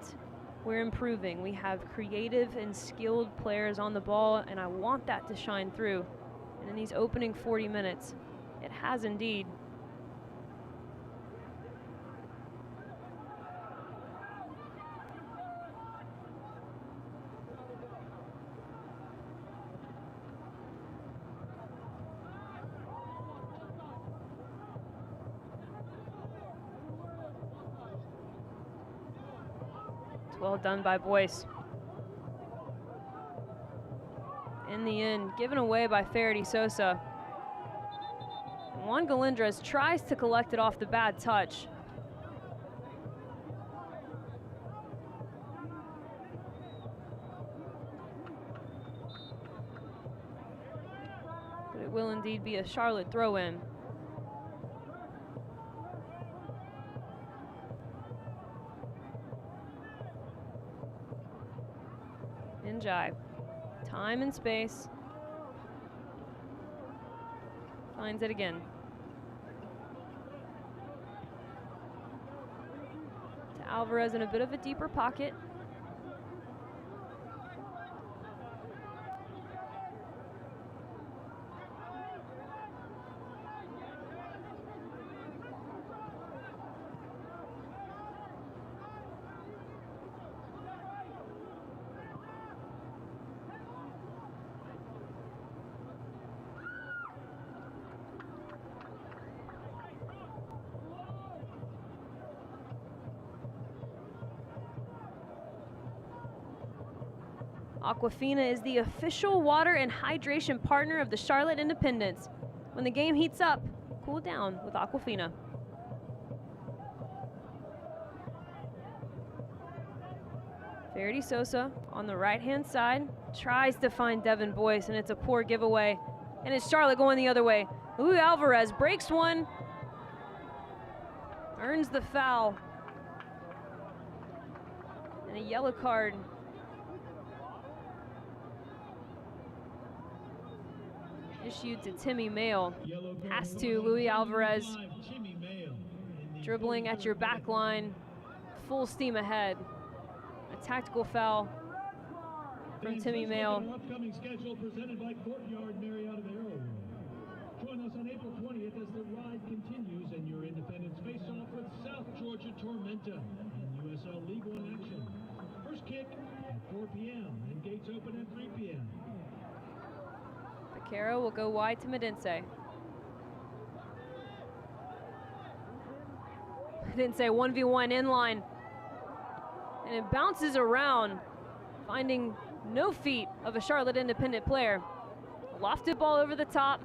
we're improving. We have creative and skilled players on the ball, and I want that to shine through. And in these opening 40 minutes, it has indeed. Well done by Boyce. In the end, given away by Faraday Sosa. Juan Galindres tries to collect it off the bad touch. But it will indeed be a Charlotte throw-in. Njai. Time and space. Finds it again. To Alvarez in a bit of a deeper pocket. Aquafina is the official water and hydration partner of the Charlotte Independence. When the game heats up, cool down with Aquafina. Faraday Sosa on the right-hand side tries to find Devin Boyce, and it's a poor giveaway. And it's Charlotte going the other way. Luis Alvarez breaks one, earns the foul, and a yellow card. Issued to Timmy Mail. Pass to Luis Alvarez. Dribbling at your back line. Full steam ahead. A tactical foul from Timmy Mail. Upcoming schedule presented by Courtyard Marriott of Arrow. Join us on April 20th as the ride continues and your Independence face off with South Georgia Tormenta in USL League One action. First kick at 4 p.m. and gates open at 3 p.m. Caro will go wide to Madison. Madison 1v1 inline. And it bounces around, finding no feet of a Charlotte Independent player. Lofted ball over the top.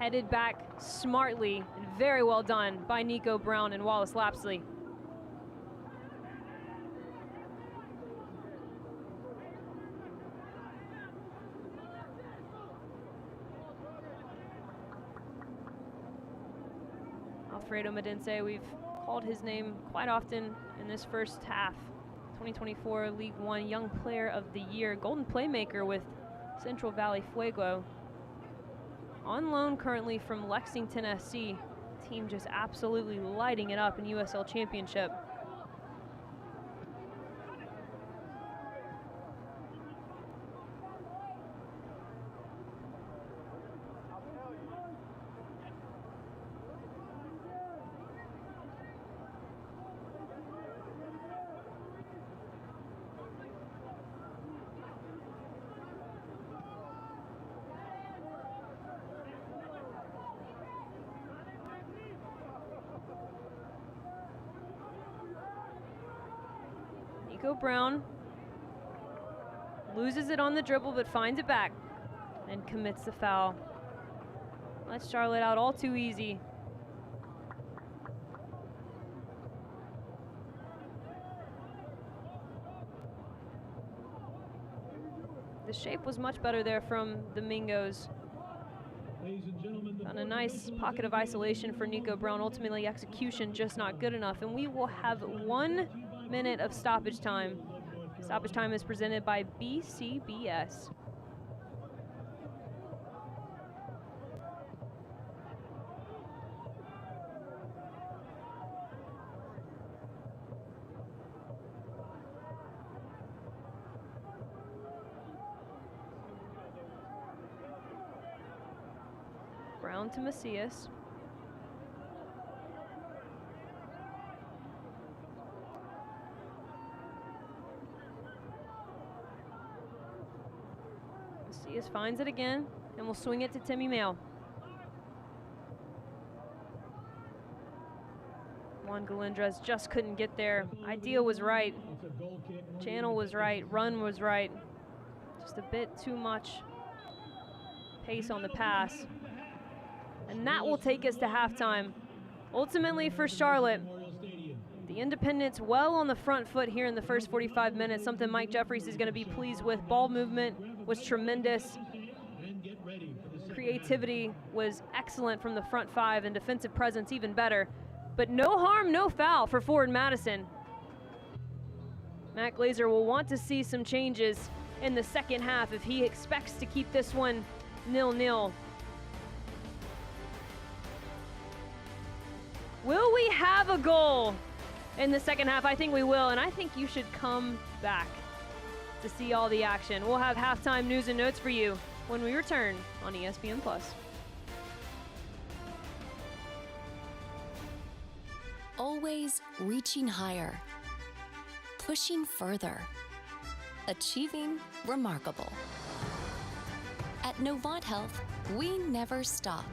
headed back smartly and very well done by Nico Brown and Wallace Lapsley. Alfredo Medense, we've called his name quite often in this first half. 2024 League One Young Player of the Year, Golden Playmaker with Central Valley Fuego. On loan currently from Lexington SC. Team just absolutely lighting it up in USL Championship. Nico Brown loses it on the dribble but finds it back and commits the foul. Lets Charlotte out all too easy. The shape was much better there from the Mingos. On a nice pocket of isolation for Nico Brown. Ultimately, execution just not good enough, and we will have 1 minute of stoppage time. Stoppage time is presented by BCBS. Brown to Macias. Macias finds it again and will swing it to Timmy Mail. Juan Galindres just couldn't get there. Idea was right. Channel was right. Run was right. Just a bit too much pace on the pass. And that will take us to halftime. Ultimately for Charlotte, the Independents well on the front foot here in the first 45 minutes, something Mike Jeffries is going to be pleased with. Ball movement was tremendous. Creativity was excellent from the front five, and defensive presence even better. But no harm, no foul for forward Madison. Matt Glazer will want to see some changes in the second half if he expects to keep this one 0-0. Will we have a goal in the second half? I think we will, and I think you should come back to see all the action. We'll have halftime news and notes for you when we return on ESPN+. Always reaching higher, pushing further, achieving remarkable. At Novant Health, we never stop.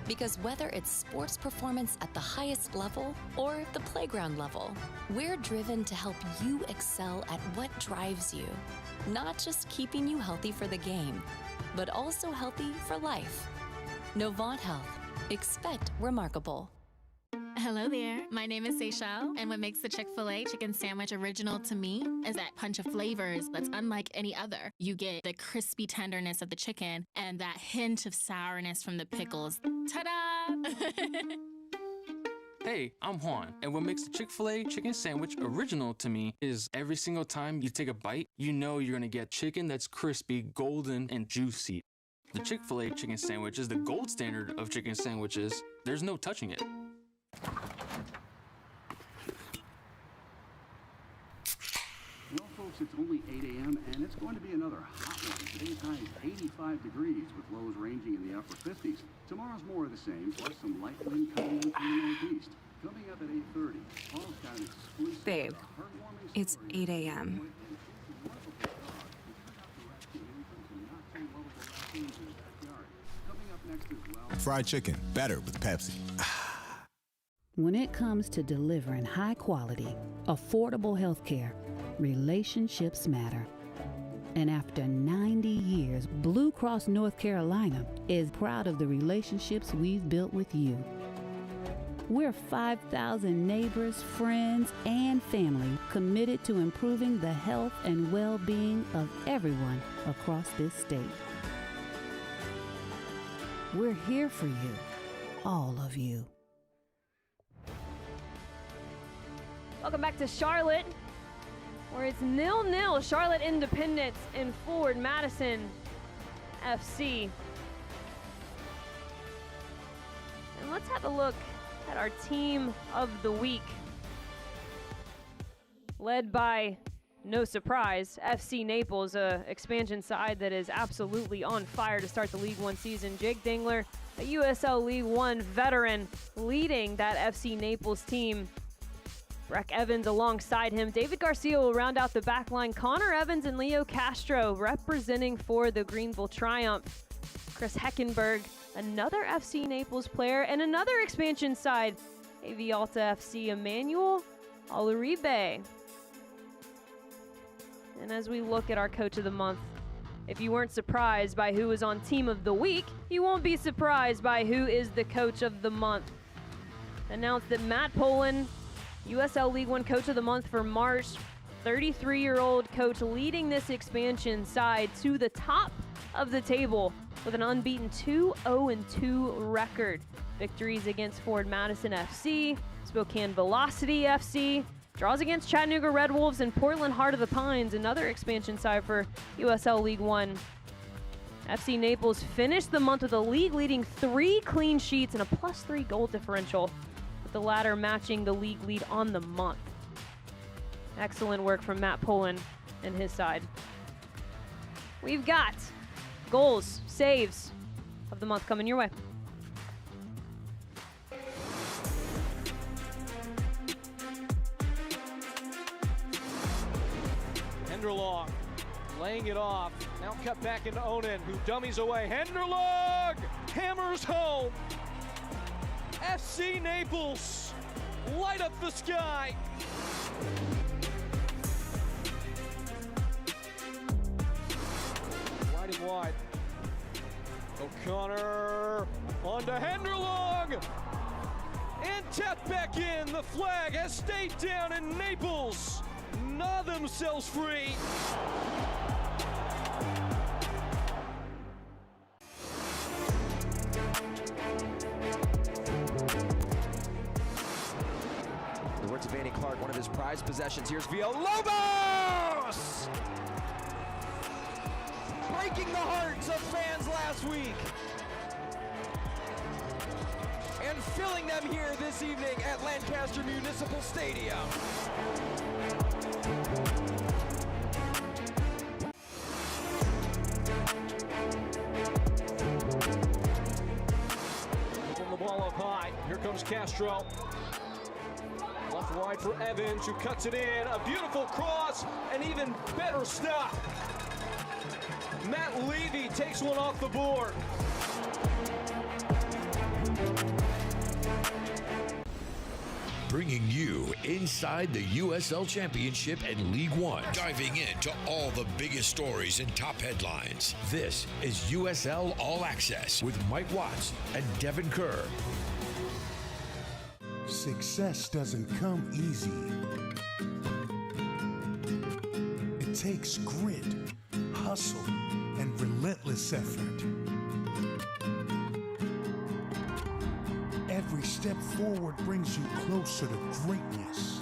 Because whether it's sports performance at the highest level or the playground level, we're driven to help you excel at what drives you. Not just keeping you healthy for the game, but also healthy for life. Novant Health. Expect remarkable. Hello there, my name is Seychelle, and what makes the Chick-fil-A chicken sandwich original to me is that punch of flavors that's unlike any other. You get the crispy tenderness of the chicken and that hint of sourness from the pickles. Ta-da! Hey, I'm Juan, and what makes the Chick-fil-A chicken sandwich original to me is every single time you take a bite, you know you're gonna get chicken that's crispy, golden, and juicy. The Chick-fil-A chicken sandwich is the gold standard of chicken sandwiches. There's no touching it. Well, folks, it's only 8 a.m. and it's going to be another hot one. Today's high is 85 degrees with lows ranging in the upper 50s. Tomorrow's more of the same, plus some light wind coming in from the northeast. Coming up at 8:30, Paul's got an exclusive Babe, it's 8 a.m. Fried chicken, better with Pepsi. When it comes to delivering high quality, affordable health care, relationships matter. And after 90 years, Blue Cross North Carolina is proud of the relationships we've built with you. We're 5,000 neighbors, friends, and family committed to improving the health and well-being of everyone across this state. We're here for you, all of you. Welcome back to Charlotte, where it's 0-0. Charlotte Independence and Forward Madison FC. And let's have a look at our team of the week. Led by, no surprise, FC Naples, a expansion side that is absolutely on fire to start the League One season. Jake Dingler, a USL League One veteran, leading that FC Naples team. Breck Evans alongside him. David Garcia will round out the back line. Connor Evans and Leo Castro representing for the Greenville Triumph. Chris Heckenberg, another FC Naples player, and another expansion side, AV Alta FC, Emmanuel Aluribe. And as we look at our Coach of the Month, if you weren't surprised by who was on Team of the Week, you won't be surprised by who is the Coach of the Month. Announced that Matt Poland, USL League One Coach of the Month for March, 33-year-old coach leading this expansion side to the top of the table with an unbeaten 2-0-2 record. Victories against Ford Madison FC, Spokane Velocity FC, draws against Chattanooga Red Wolves and Portland Heart of the Pines, another expansion side for USL League One. FC Naples finished the month with a league-leading 3 clean sheets and a +3 goal differential, the latter matching the league lead on the month. Excellent work from Matt Poland and his side. We've got goals, saves of the month coming your way. Henderlong laying it off. Now cut back into Onan, who dummies away. Henderlong hammers home. FC Naples, light up the sky. Riding wide. O'Connor on to Henderlong. And tapped back in. The flag has stayed down, and Naples gnaw themselves free. To Vanny Clark, one of his prized possessions. Here's Villalobos! Breaking the hearts of fans last week. And filling them here this evening at Lancaster Municipal Stadium. Moving the ball up high. Here comes Castro. Left wide for Evans, who cuts it in. A beautiful cross, an even better stop. Matt Levy takes one off the board. Bringing you inside the USL Championship and League One. Diving into all the biggest stories and top headlines. This is USL All Access with Mike Watts and Devin Kerr. Success doesn't come easy. It takes grit, hustle, and relentless effort. Every step forward brings you closer to greatness.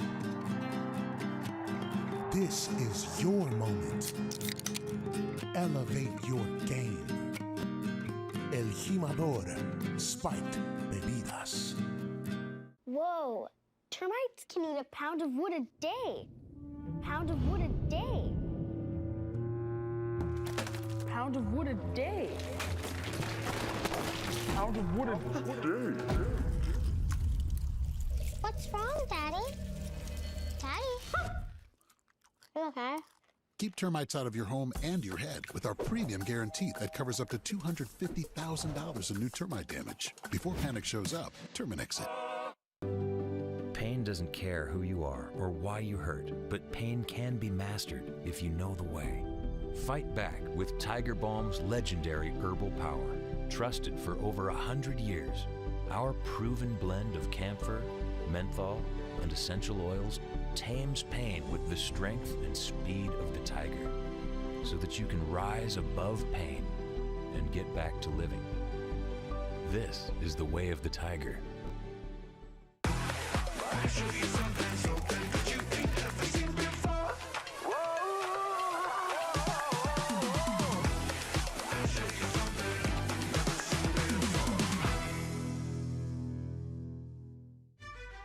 This is your moment. Elevate your game. El Jimador Spiked Bebidas. Whoa, termites can eat a pound of wood a day. Pound of wood a day. Pound of wood a day. Pound of wood a day. What's wrong, Daddy? Daddy? You okay? Keep termites out of your home and your head with our premium guarantee that covers up to $250,000 in new termite damage. Before panic shows up, Terminix it. Pain doesn't care who you are or why you hurt, but pain can be mastered if you know the way. Fight back with Tiger Balm's legendary herbal power. Trusted for over 100 years, our proven blend of camphor, menthol, and essential oils tames pain with the strength and speed of the tiger, so that you can rise above pain and get back to living. This is the way of the tiger.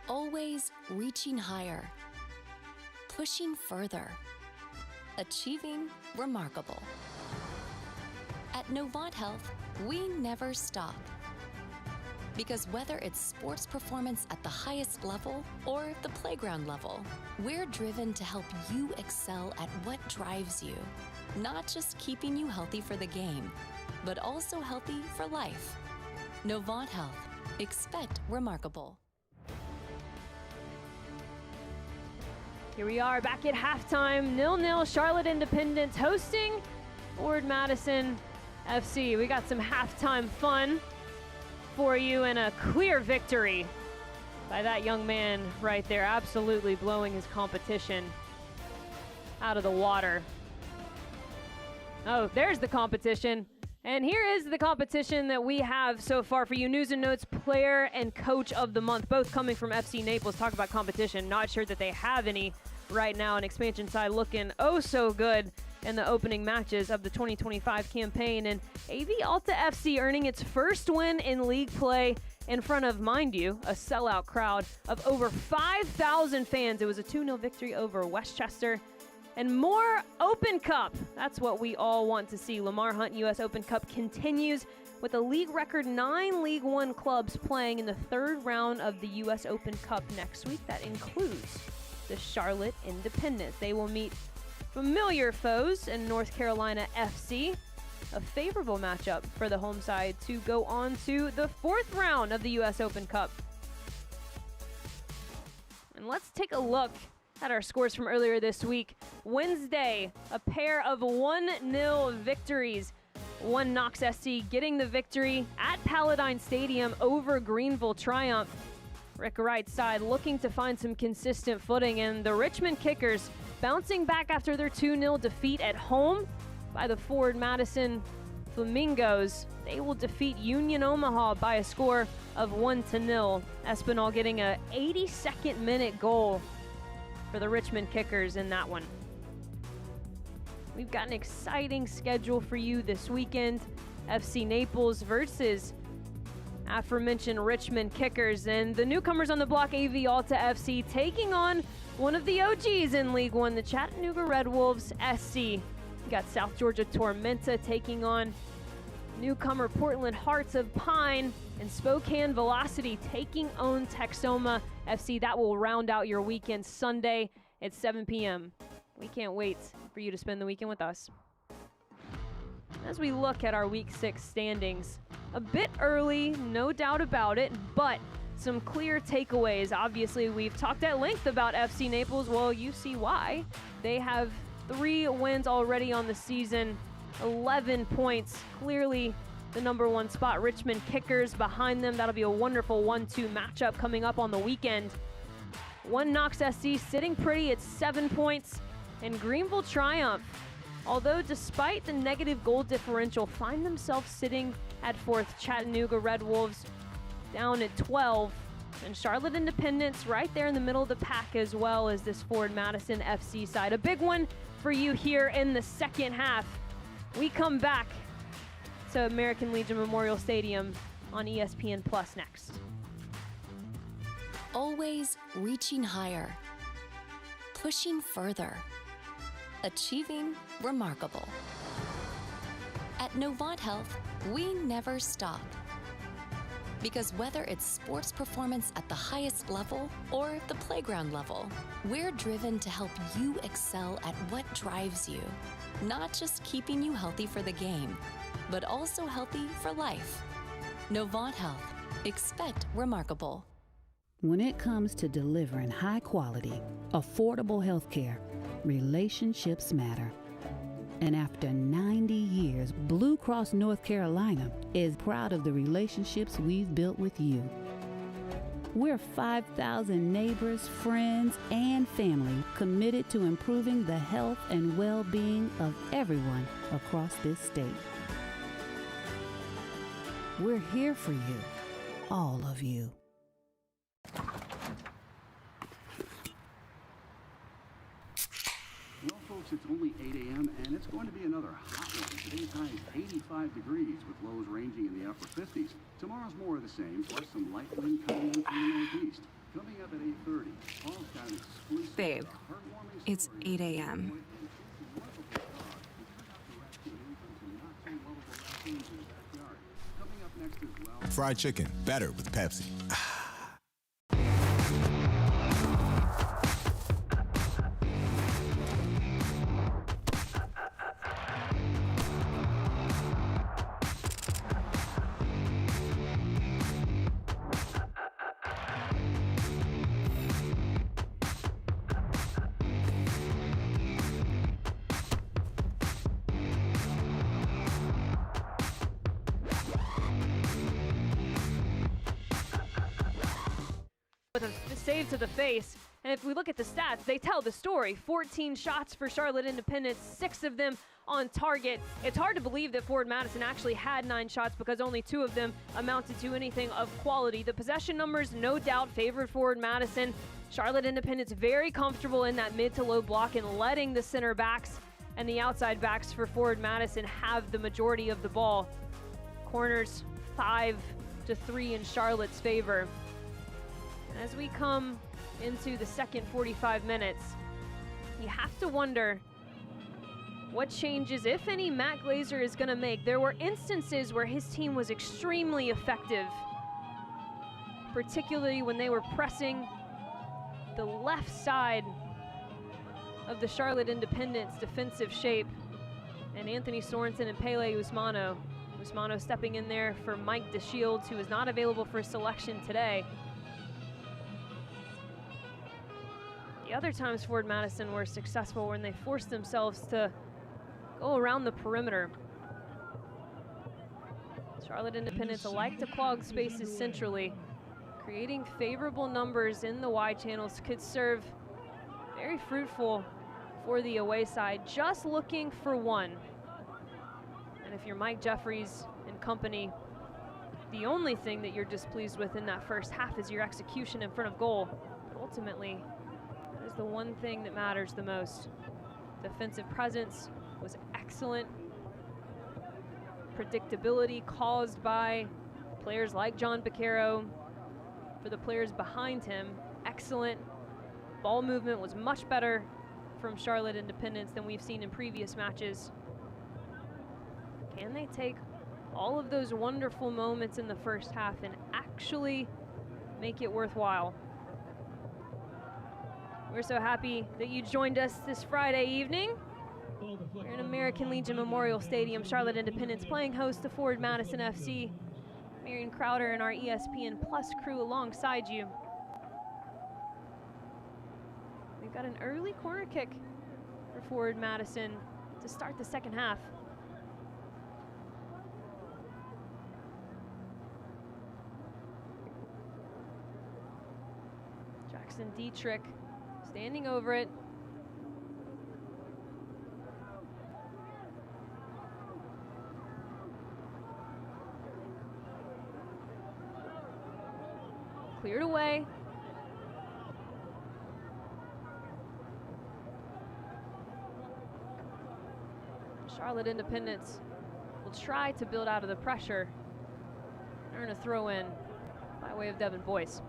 Always reaching higher, pushing further, achieving remarkable. At Novant Health, we never stop. Because whether it's sports performance at the highest level or the playground level, we're driven to help you excel at what drives you. Not just keeping you healthy for the game, but also healthy for life. Novant Health. Expect remarkable. Here we are back at halftime, 0-0 Charlotte Independence hosting Ford Madison FC. We got some halftime fun for you and a clear victory by that young man right there, absolutely blowing his competition out of the water. Oh, there's the competition. And here is the competition that we have so far for you. News and Notes Player and Coach of the Month, both coming from FC Naples. Talk about competition. Not sure that they have any right now. An expansion side looking oh so good in the opening matches of the 2025 campaign. And AV Alta FC earning its first win in league play in front of, mind you, a sellout crowd of over 5,000 fans. It was a 2-0 victory over Westchester. And more Open Cup. That's what we all want to see. Lamar Hunt U.S. Open Cup continues with a league record 9 League One clubs playing in the third round of the U.S. Open Cup next week. That includes the Charlotte Independence. They will meet familiar foes in North Carolina FC. A favorable matchup for the home side to go on to the fourth round of the U.S. Open Cup. And let's take a look at our scores from earlier this week. Wednesday, a pair of 1-0 victories. One Knox SC getting the victory at Paladine Stadium over Greenville Triumph. Rick Wright's side looking to find some consistent footing, and the Richmond Kickers bouncing back after their 2-0 defeat at home by the Ford Madison Flamingos. They will defeat Union Omaha by a score of 1-0. Espinal getting a 82nd minute goal for the Richmond Kickers in that one. We've got an exciting schedule for you this weekend. FC Naples versus aforementioned Richmond Kickers, and the newcomers on the block, AV Alta FC, taking on one of the OGs in League One, the Chattanooga Red Wolves SC. You got South Georgia Tormenta taking on newcomer Portland Hearts of Pine, and Spokane Velocity taking on Texoma FC. That will round out your weekend Sunday at 7 p.m. We can't wait for you to spend the weekend with us. As we look at our Week 6 standings, a bit early, no doubt about it, but some clear takeaways. Obviously, we've talked at length about FC Naples. Well, you see why. They have 3 wins already on the season, 11 points, clearly the number 1 spot. Richmond Kickers behind them. That'll be a wonderful 1-2 matchup coming up on the weekend. One Knox SC sitting pretty at 7 points, and Greenville Triumph, although despite the negative goal differential, find themselves sitting at 4th. Chattanooga Red Wolves down at 12, and Charlotte Independence right there in the middle of the pack, as well as this Ford Madison FC side. A big one for you here in the second half. We come back to American Legion Memorial Stadium on ESPN Plus next. Always reaching higher, pushing further, achieving remarkable. At Novant Health, we never stop. Because whether it's sports performance at the highest level or the playground level, we're driven to help you excel at what drives you. Not just keeping you healthy for the game, but also healthy for life. Novant Health. Expect remarkable. When it comes to delivering high quality, affordable health care, relationships matter. And after 90 years, Blue Cross North Carolina is proud of the relationships we've built with you. We're 5,000 neighbors, friends, and family committed to improving the health and well-being of everyone across this state. We're here for you, all of you. Well, folks, it's only 8 a.m. and it's going to be another hot one. Today's high is 85 degrees with lows ranging in the upper 50s. Tomorrow's more of the same, plus some light wind coming in from the northeast. Coming up at 8:30, Paul's got an exclusive Babe, it's 8 a.m. Fried chicken, better with Pepsi. With a save to the face, and if we look at the stats, they tell the story. 14 shots for Charlotte Independence, 6 of them on target. It's hard to believe that Forward Madison actually had 9 shots because only 2 of them amounted to anything of quality. The possession numbers no doubt favored Forward Madison. Charlotte Independence very comfortable in that mid to low block and letting the center backs and the outside backs for Forward Madison have the majority of the ball. Corners 5-3 in Charlotte's favor. As we come into the second 45 minutes, you have to wonder what changes, if any, Matt Glazer is going to make. There were instances where his team was extremely effective, particularly when they were pressing the left side of the Charlotte Independence defensive shape. And Anthony Sorensen and Pele Usmano. Usmano stepping in there for Mike DeShields, who is not available for selection today. The other times Forward Madison were successful when they forced themselves to go around the perimeter. Charlotte Independence like to clog spaces centrally. Creating favorable numbers in the wide channels could serve very fruitful for the away side, just looking for one. And if you're Mike Jeffries and company, the only thing that you're displeased with in that first half is your execution in front of goal. But ultimately, that is the one thing that matters the most. Defensive presence was excellent. Predictability caused by players like John Baquero. For the players behind him, excellent. Ball movement was much better from Charlotte Independence than we've seen in previous matches. Can they take all of those wonderful moments in the first half and actually make it worthwhile? We're so happy that you joined us this Friday evening. We're in American Legion Memorial Stadium. Charlotte Independence playing host to Forward Madison FC. Marion Crowder and our ESPN Plus crew alongside you. We've got an early corner kick for Forward Madison to start the second half. Jackson Dietrich standing over it. Cleared away. Charlotte Independence will try to build out of the pressure. Earn a throw in by way of Devin Boyce.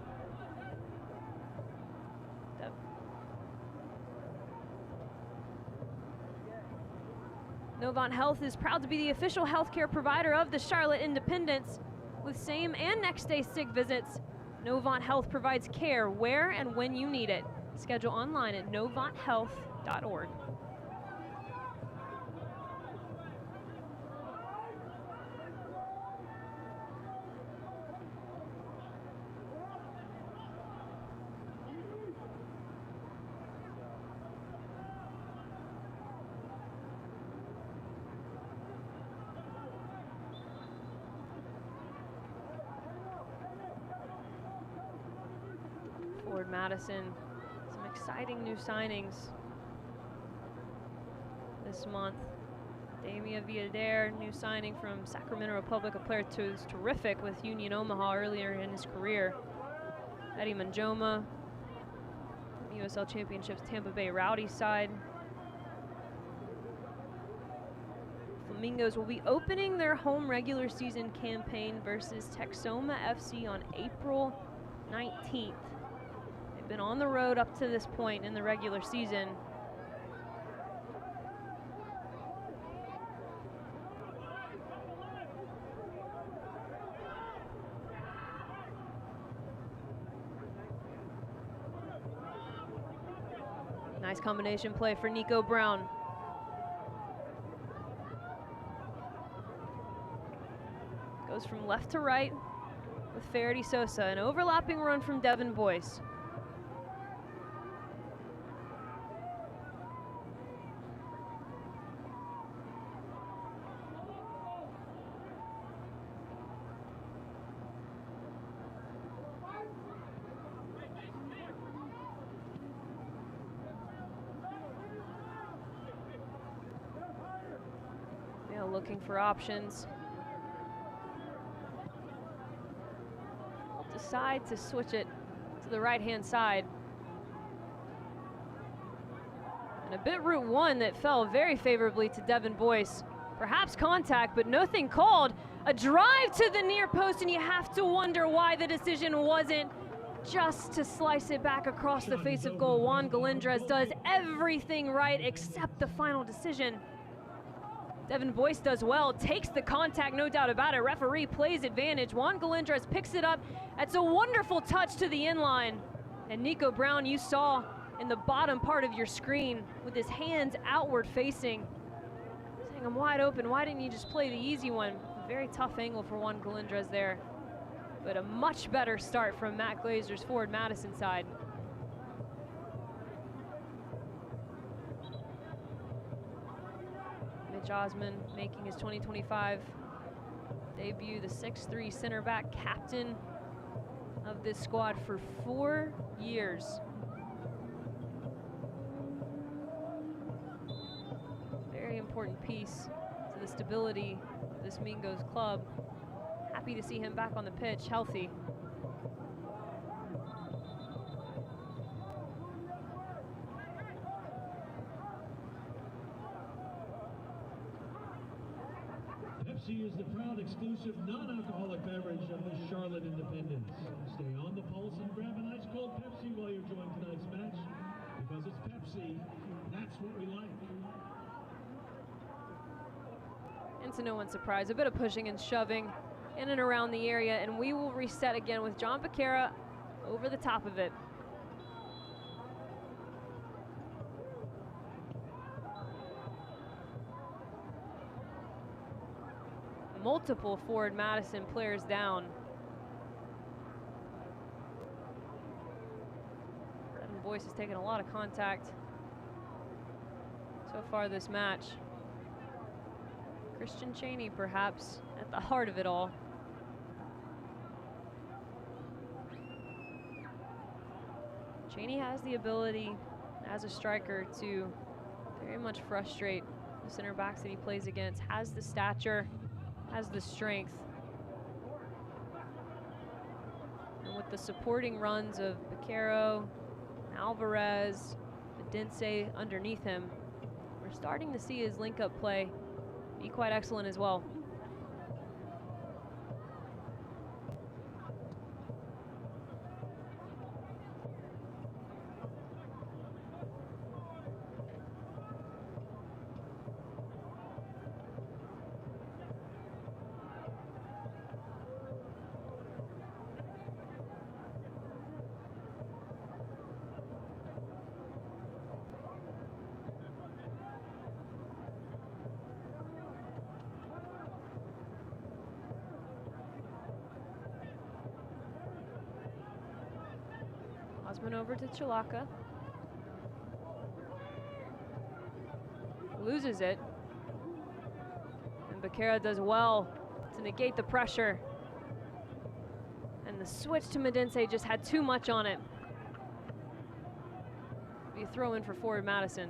Novant Health is proud to be the official healthcare provider of the Charlotte Independence. With same and next day sick visits, Novant Health provides care where and when you need it. Schedule online at novanthealth.org. Madison. Some exciting new signings this month. Damia Villader, new signing from Sacramento Republic, a player who's terrific with Union Omaha earlier in his career. Eddie Manjoma, USL Championship's Tampa Bay Rowdy side. Flamingos will be opening their home regular season campaign versus Texoma FC on April 19th. They've been on the road up to this point in the regular season. Nice combination play for Nico Brown. Goes from left to right with Faraday Sosa. An overlapping run from Devin Boyce. Looking for options. Decide to switch it to the right-hand side. And a bit route one that fell very favorably to Devin Boyce. Perhaps contact, but nothing called. A drive to the near post, and you have to wonder why the decision wasn't just to slice it back across the face of goal. Juan Galindres does everything right except the final decision. Devin Boyce does well, takes the contact, no doubt about it. Referee plays advantage. Juan Galindres picks it up. That's a wonderful touch to the inline. And Nico Brown, you saw in the bottom part of your screen with his hands outward facing, saying, I'm wide open. Why didn't you just play the easy one? A very tough angle for Juan Galindres there. But a much better start from Matt Glazer's forward Madison side. Osman making his 2025 debut, the 6'3" center back, captain of this squad for 4 years. Very important piece to the stability of this Mingos club. Happy to see him back on the pitch, healthy. Pepsi is the proud exclusive non-alcoholic beverage of the Charlotte Independents. Stay on the pulse and grab an ice-cold Pepsi while you're enjoying tonight's match. Because it's Pepsi, that's what we like. And to no one's surprise, a bit of pushing and shoving in and around the area, and we will reset again with John Becerra over the top of it. Multiple forward Madison players down. Devin Boyce has taken a lot of contact so far this match. Christian Cheney perhaps at the heart of it all. Cheney has the ability as a striker to very much frustrate the center backs that he plays against, has the stature, has the strength. And with the supporting runs of Becerra, Alvarez, Midfield underneath him, we're starting to see his link-up play be quite excellent as well. Osman over to Chilaka. Loses it. And Becerra does well to negate the pressure. And the switch to Midfield just had too much on it. new throw in for forward Madison.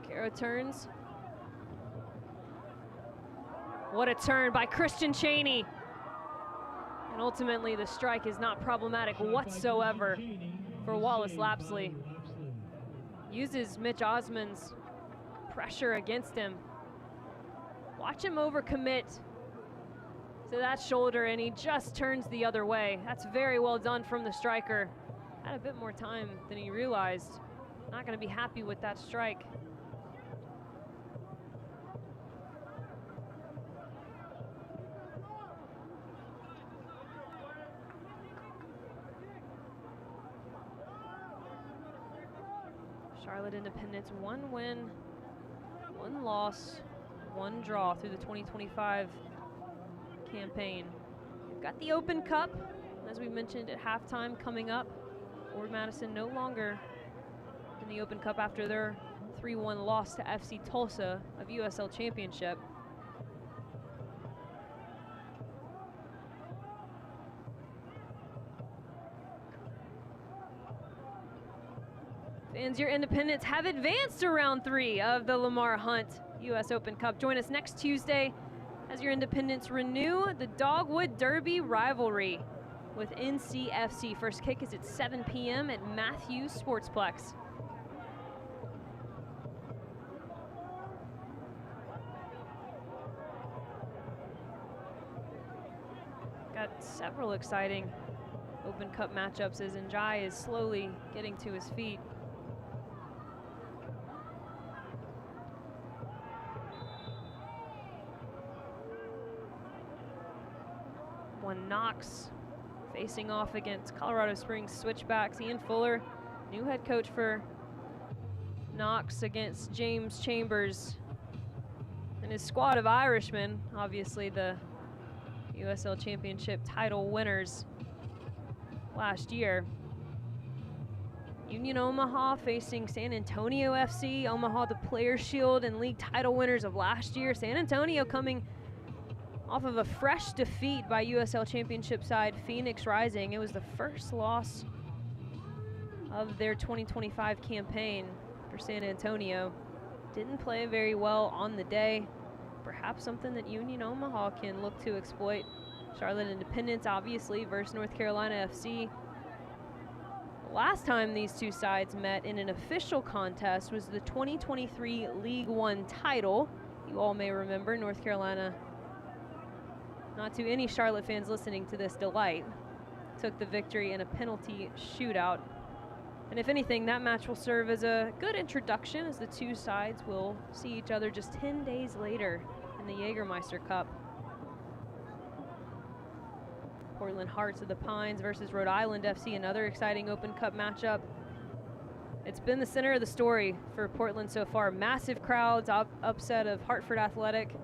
Caro turns. What a turn by Christian Cheney. And ultimately the strike is not problematic whatsoever for Wallace Lapsley. Uses Mitch Osmond's pressure against him. Watch him overcommit to that shoulder, and he just turns the other way. That's very well done from the striker. Had a bit more time than he realized. Not going to be happy with that strike. Charlotte Independence, 1 win, 1 loss, 1 draw through the 2025 campaign. We've got the Open Cup, as we mentioned at halftime, coming up. Forward Madison no longer in the Open Cup after their 3-1 loss to FC Tulsa of USL Championship. Fans, your Independents have advanced to round 3 of the Lamar Hunt U.S. Open Cup. Join us next Tuesday as your Independents renew the Dogwood Derby rivalry with NCFC. First kick is at 7 p.m. at Matthews Sportsplex. Got several exciting Open Cup matchups as Njai is slowly getting to his feet. Knox facing off against Colorado Springs switchbacks. Ian Fuller, new head coach for Knox, against James Chambers and his squad of Irishmen, obviously the USL Championship title winners last year. Union Omaha facing San Antonio FC. Omaha, the Players' Shield and league title winners of last year. San Antonio coming off of a fresh defeat by USL Championship side Phoenix Rising. It was the first loss of their 2025 campaign for San Antonio. Didn't play very well on the day. Perhaps something that Union Omaha can look to exploit. Charlotte Independence, obviously, versus North Carolina FC. The last time these two sides met in an official contest was the 2023 League One title. You all may remember North Carolina, not to any Charlotte fans listening to this delight, took the victory in a penalty shootout. And if anything, that match will serve as a good introduction, as the two sides will see each other just 10 days later in the Jägermeister Cup. Portland Hearts of the Pines versus Rhode Island FC, another exciting Open Cup matchup. It's been the center of the story for Portland so far. Massive crowds, upset of Hartford Athletic,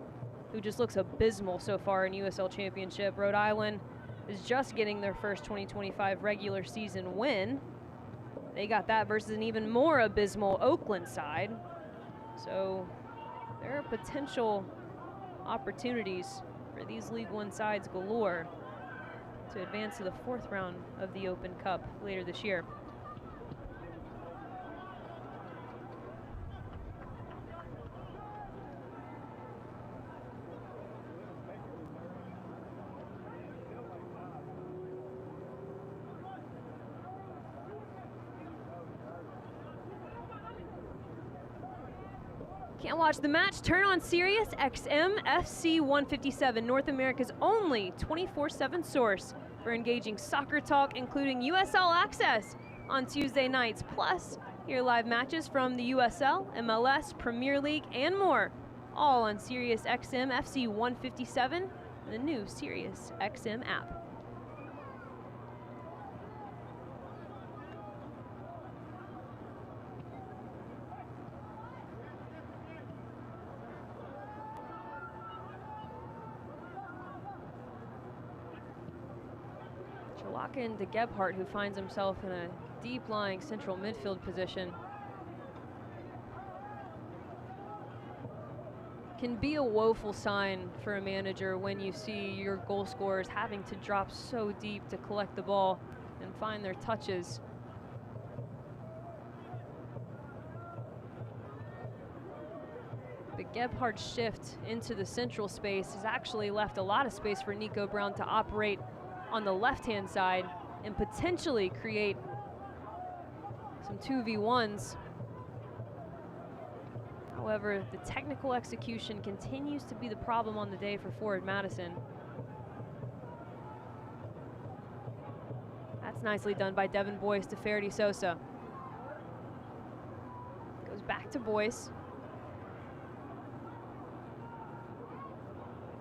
who just looks abysmal so far in USL Championship. Rhode Island is just getting their first 2025 regular season win. They got that versus an even more abysmal Oakland side. So there are potential opportunities for these League One sides galore to advance to the 4th round of the Open Cup later this year. Can't watch the match? Turn on Sirius XM FC 157, North America's only 24/7 source for engaging soccer talk, including USL access on Tuesday nights. Plus, hear live matches from the USL, MLS, Premier League, and more, all on Sirius XM FC 157, the new Sirius XM app. lock into Gebhardt, who finds himself in a deep-lying central midfield position. Can be a woeful sign for a manager when you see your goal scorers having to drop so deep to collect the ball and find their touches. But Gebhardt's shift into the central space has actually left a lot of space for Nico Brown to operate on the left-hand side and potentially create some 2v1s. However, the technical execution continues to be the problem on the day for forward Madison. That's nicely done by Devin Boyce to Ferdy Sosa. Goes back to Boyce.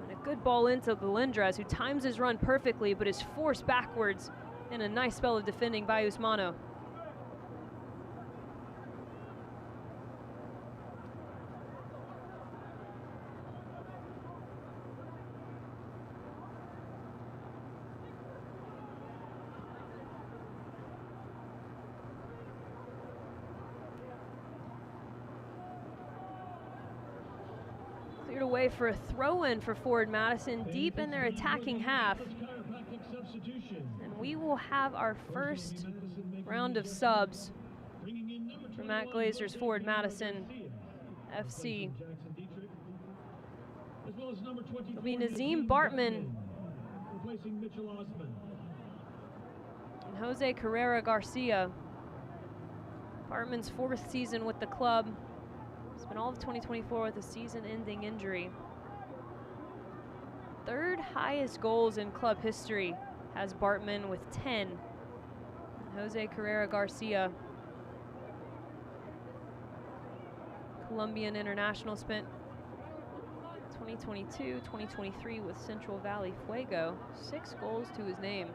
And a good ball into Galindres, who times his run perfectly, but is forced backwards in a nice spell of defending by Usmano. Away for a throw-in for forward Madison deep in their attacking half. And we will have our first round of subs for Matt Glazer's forward Madison FC. It'll be Nazim Bartman and Jose Carrera Garcia. Bartman's 4th season with the club. Spent all of 2024 with a season-ending injury. 3rd highest goals in club history has Bartman with 10. And Jose Carrera Garcia, Colombian international, spent 2022, 2023 with Central Valley Fuego. 6 goals to his name.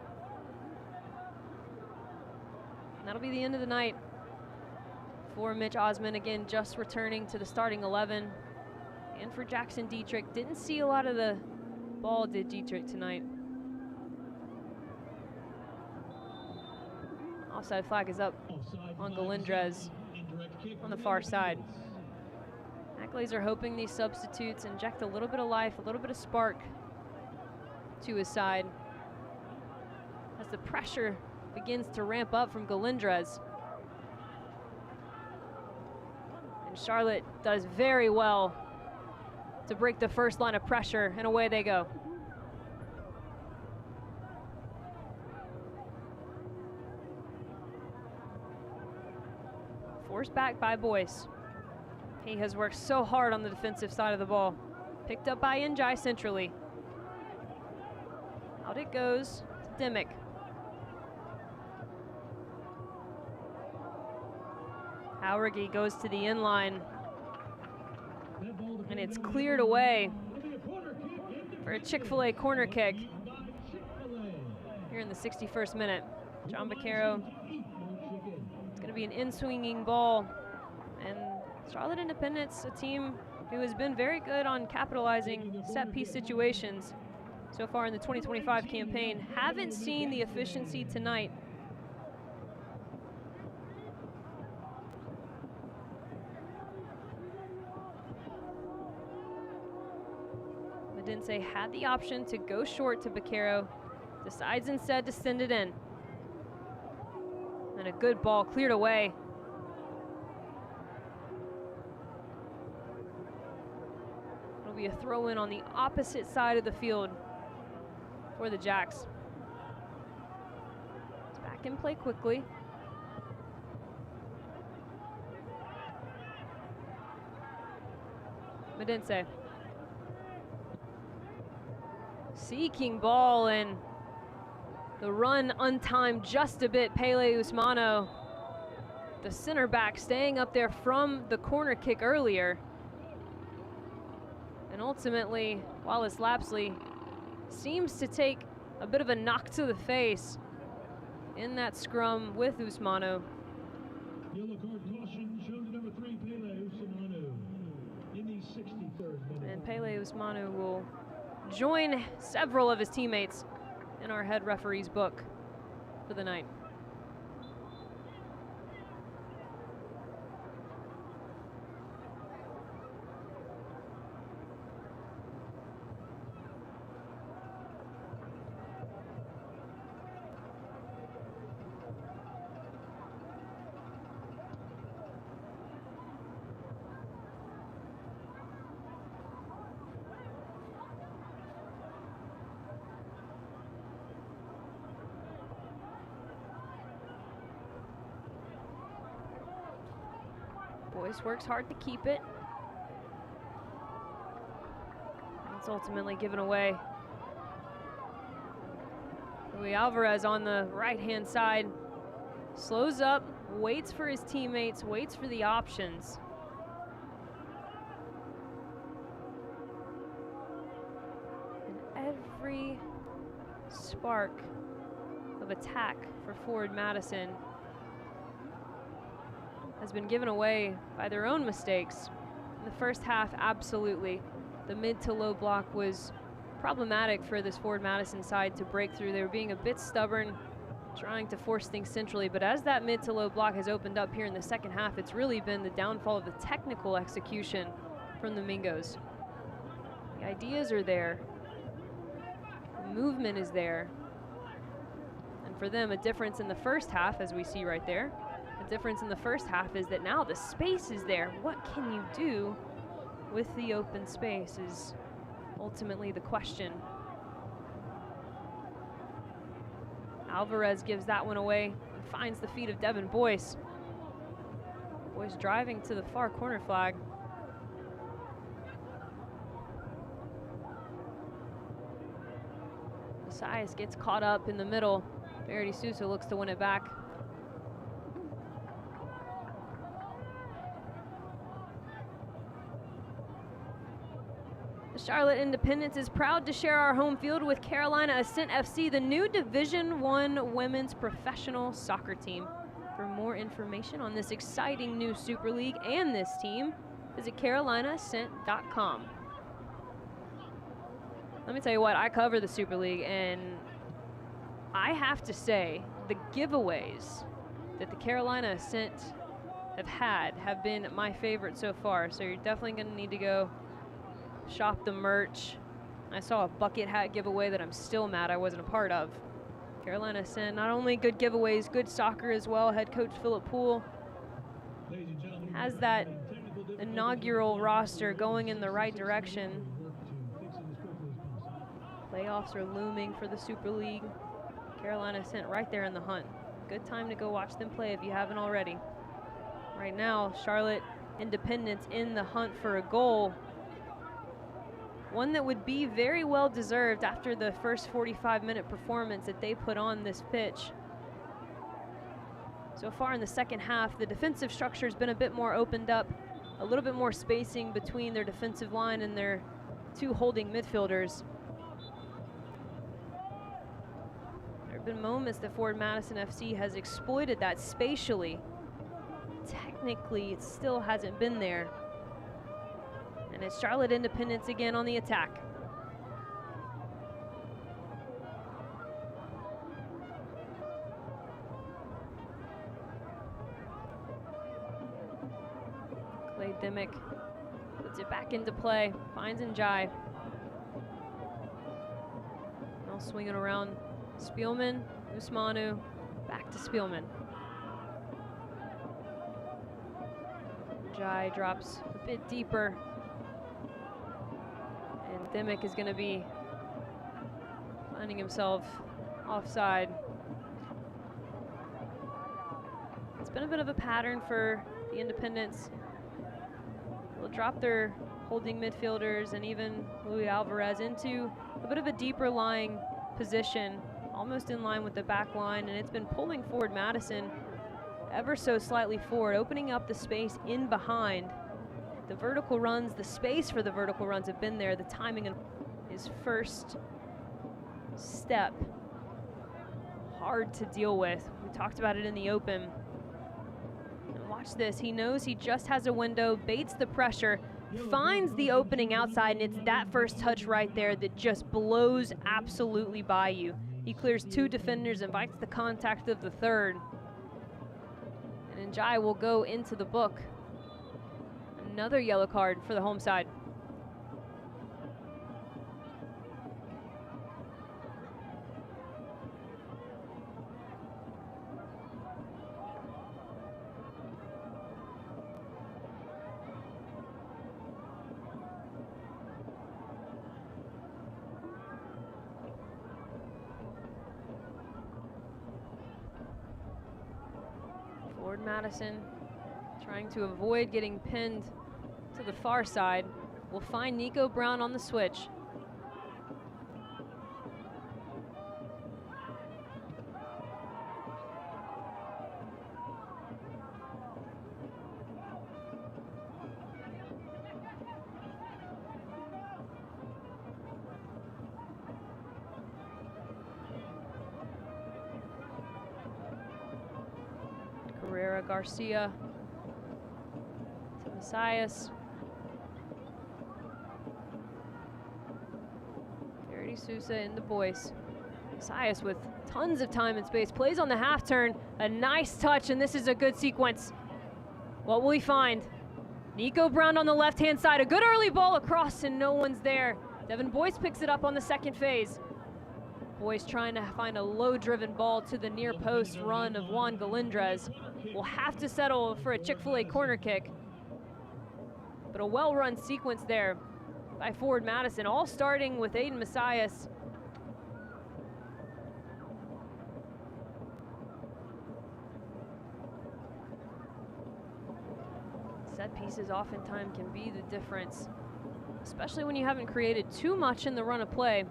And that'll be the end of the night for Mitch Osman, again just returning to the starting 11. And for Jackson Dietrich, didn't see a lot of the ball, did Dietrich tonight. Offside flag is up on Galindres on the far side. Matt Glazer hoping these substitutes inject a little bit of life, a little bit of spark to his side as the pressure begins to ramp up from Galindres. And Charlotte does very well to break the first line of pressure, and away they go. Forced back by Boyce. He has worked so hard on the defensive side of the ball. Picked up by Njai centrally. Out it goes to Dimick. Howriggy goes to the inline. And it's cleared away for a Chick-fil-A corner kick here in the 61st minute. John Baquero. It's going to be an in-swinging ball. And Charlotte Independence, a team who has been very good on capitalizing set-piece situations so far in the 2025 campaign. Haven't seen the efficiency tonight. Medince had the option to go short to Baquero, decides instead to send it in. And a good ball cleared away. It'll be a throw in on the opposite side of the field for the Jacks. It's back in play quickly. Medince. Seeking ball, and the run untimed just a bit. Pele Usmano, the center back, staying up there from the corner kick earlier. And ultimately, Wallace Lapsley seems to take a bit of a knock to the face in that scrum with Usmano. Yellow card caution shown to number 3, Pele Usmano, in the 63rd minute. And Pele Usmano will join several of his teammates in our head referee's book. for the night. Boyce works hard to keep it. It's ultimately given away. Luis Alvarez on the right-hand side slows up, waits for his teammates, waits for the options. And every spark of attack for forward Madison has been given away by their own mistakes. In the first half, absolutely. The mid to low block was problematic for this forward Madison side to break through. They were being a bit stubborn, trying to force things centrally, but as that mid to low block has opened up here in the second half, it's really been the downfall of the technical execution from the Mingos. The ideas are there. The movement is there. And for them, a difference in the first half, as we see right there, the difference in the first half is that now the space is there. What can you do with the open space is ultimately the question. Alvarez gives that one away and finds the feet of Devin Boyce. Boyce driving to the far corner flag. Messias gets caught up in the middle. Verity Sousa looks to win it back. Charlotte Independence is proud to share our home field with Carolina Ascent FC, the new Division I women's professional soccer team. For more information on this exciting new Super League and this team, visit carolinaascent.com. Let me tell you what, I cover the Super League, and I have to say the giveaways that the Carolina Ascent have been my favorite so far. So you're definitely going to need to go shop the merch. I saw a bucket hat giveaway that I'm still mad I wasn't a part of. Carolina Ascent, not only good giveaways, good soccer as well. Head coach Philip Poole has that inaugural roster going in the right direction. Playoffs are looming for the Super League. Carolina Ascent right there in the hunt. Good time to go watch them play if you haven't already. Right now, Charlotte Independence in the hunt for a goal. One that would be very well deserved after the first 45-minute performance that they put on this pitch. So far in the second half, the defensive structure has been a bit more opened up, a little bit more spacing between their defensive line and their two holding midfielders. There have been moments that forward Madison FC has exploited that spatially. Technically, it still hasn't been there. And it's Charlotte Independence again on the attack. Clay Dimmick puts it back into play, finds Njai. Now swinging around Spielman, Usmanu, back to Spielman. Njai drops a bit deeper. Dimmick is going to be finding himself offside. It's been a bit of a pattern for the Independents. They'll drop their holding midfielders and even Luis Alvarez into a bit of a deeper lying position, almost in line with the back line, and it's been pulling forward Madison ever so slightly forward, opening up the space in behind. The vertical runs, the space for the vertical runs have been there. The timing of his first step, hard to deal with. We talked about it in the open. And watch this, he knows he just has a window, baits the pressure, finds the opening outside, and it's that first touch right there that just blows absolutely by you. He clears 2 defenders, invites the contact of the third. And Njai will go into the book. Another yellow card for the home side. Madison trying to avoid getting pinned to the far side. We'll find Nico Brown on the switch. Garcia to Messias. Garrity Sousa in the boys. Messias with tons of time and space, plays on the half turn, a nice touch, and this is a good sequence. What will he find? Nico Brown on the left-hand side, a good early ball across and no one's there. Devin Boyce picks it up on the second phase. Boyce trying to find a low-driven ball to the near post run of Juan Galindrez. Will have to settle for a Chick-fil-A corner kick. But a well-run sequence there by forward Madison, all starting with Aiden Messias. Set pieces oftentimes can be the difference, especially when you haven't created too much in the run of play.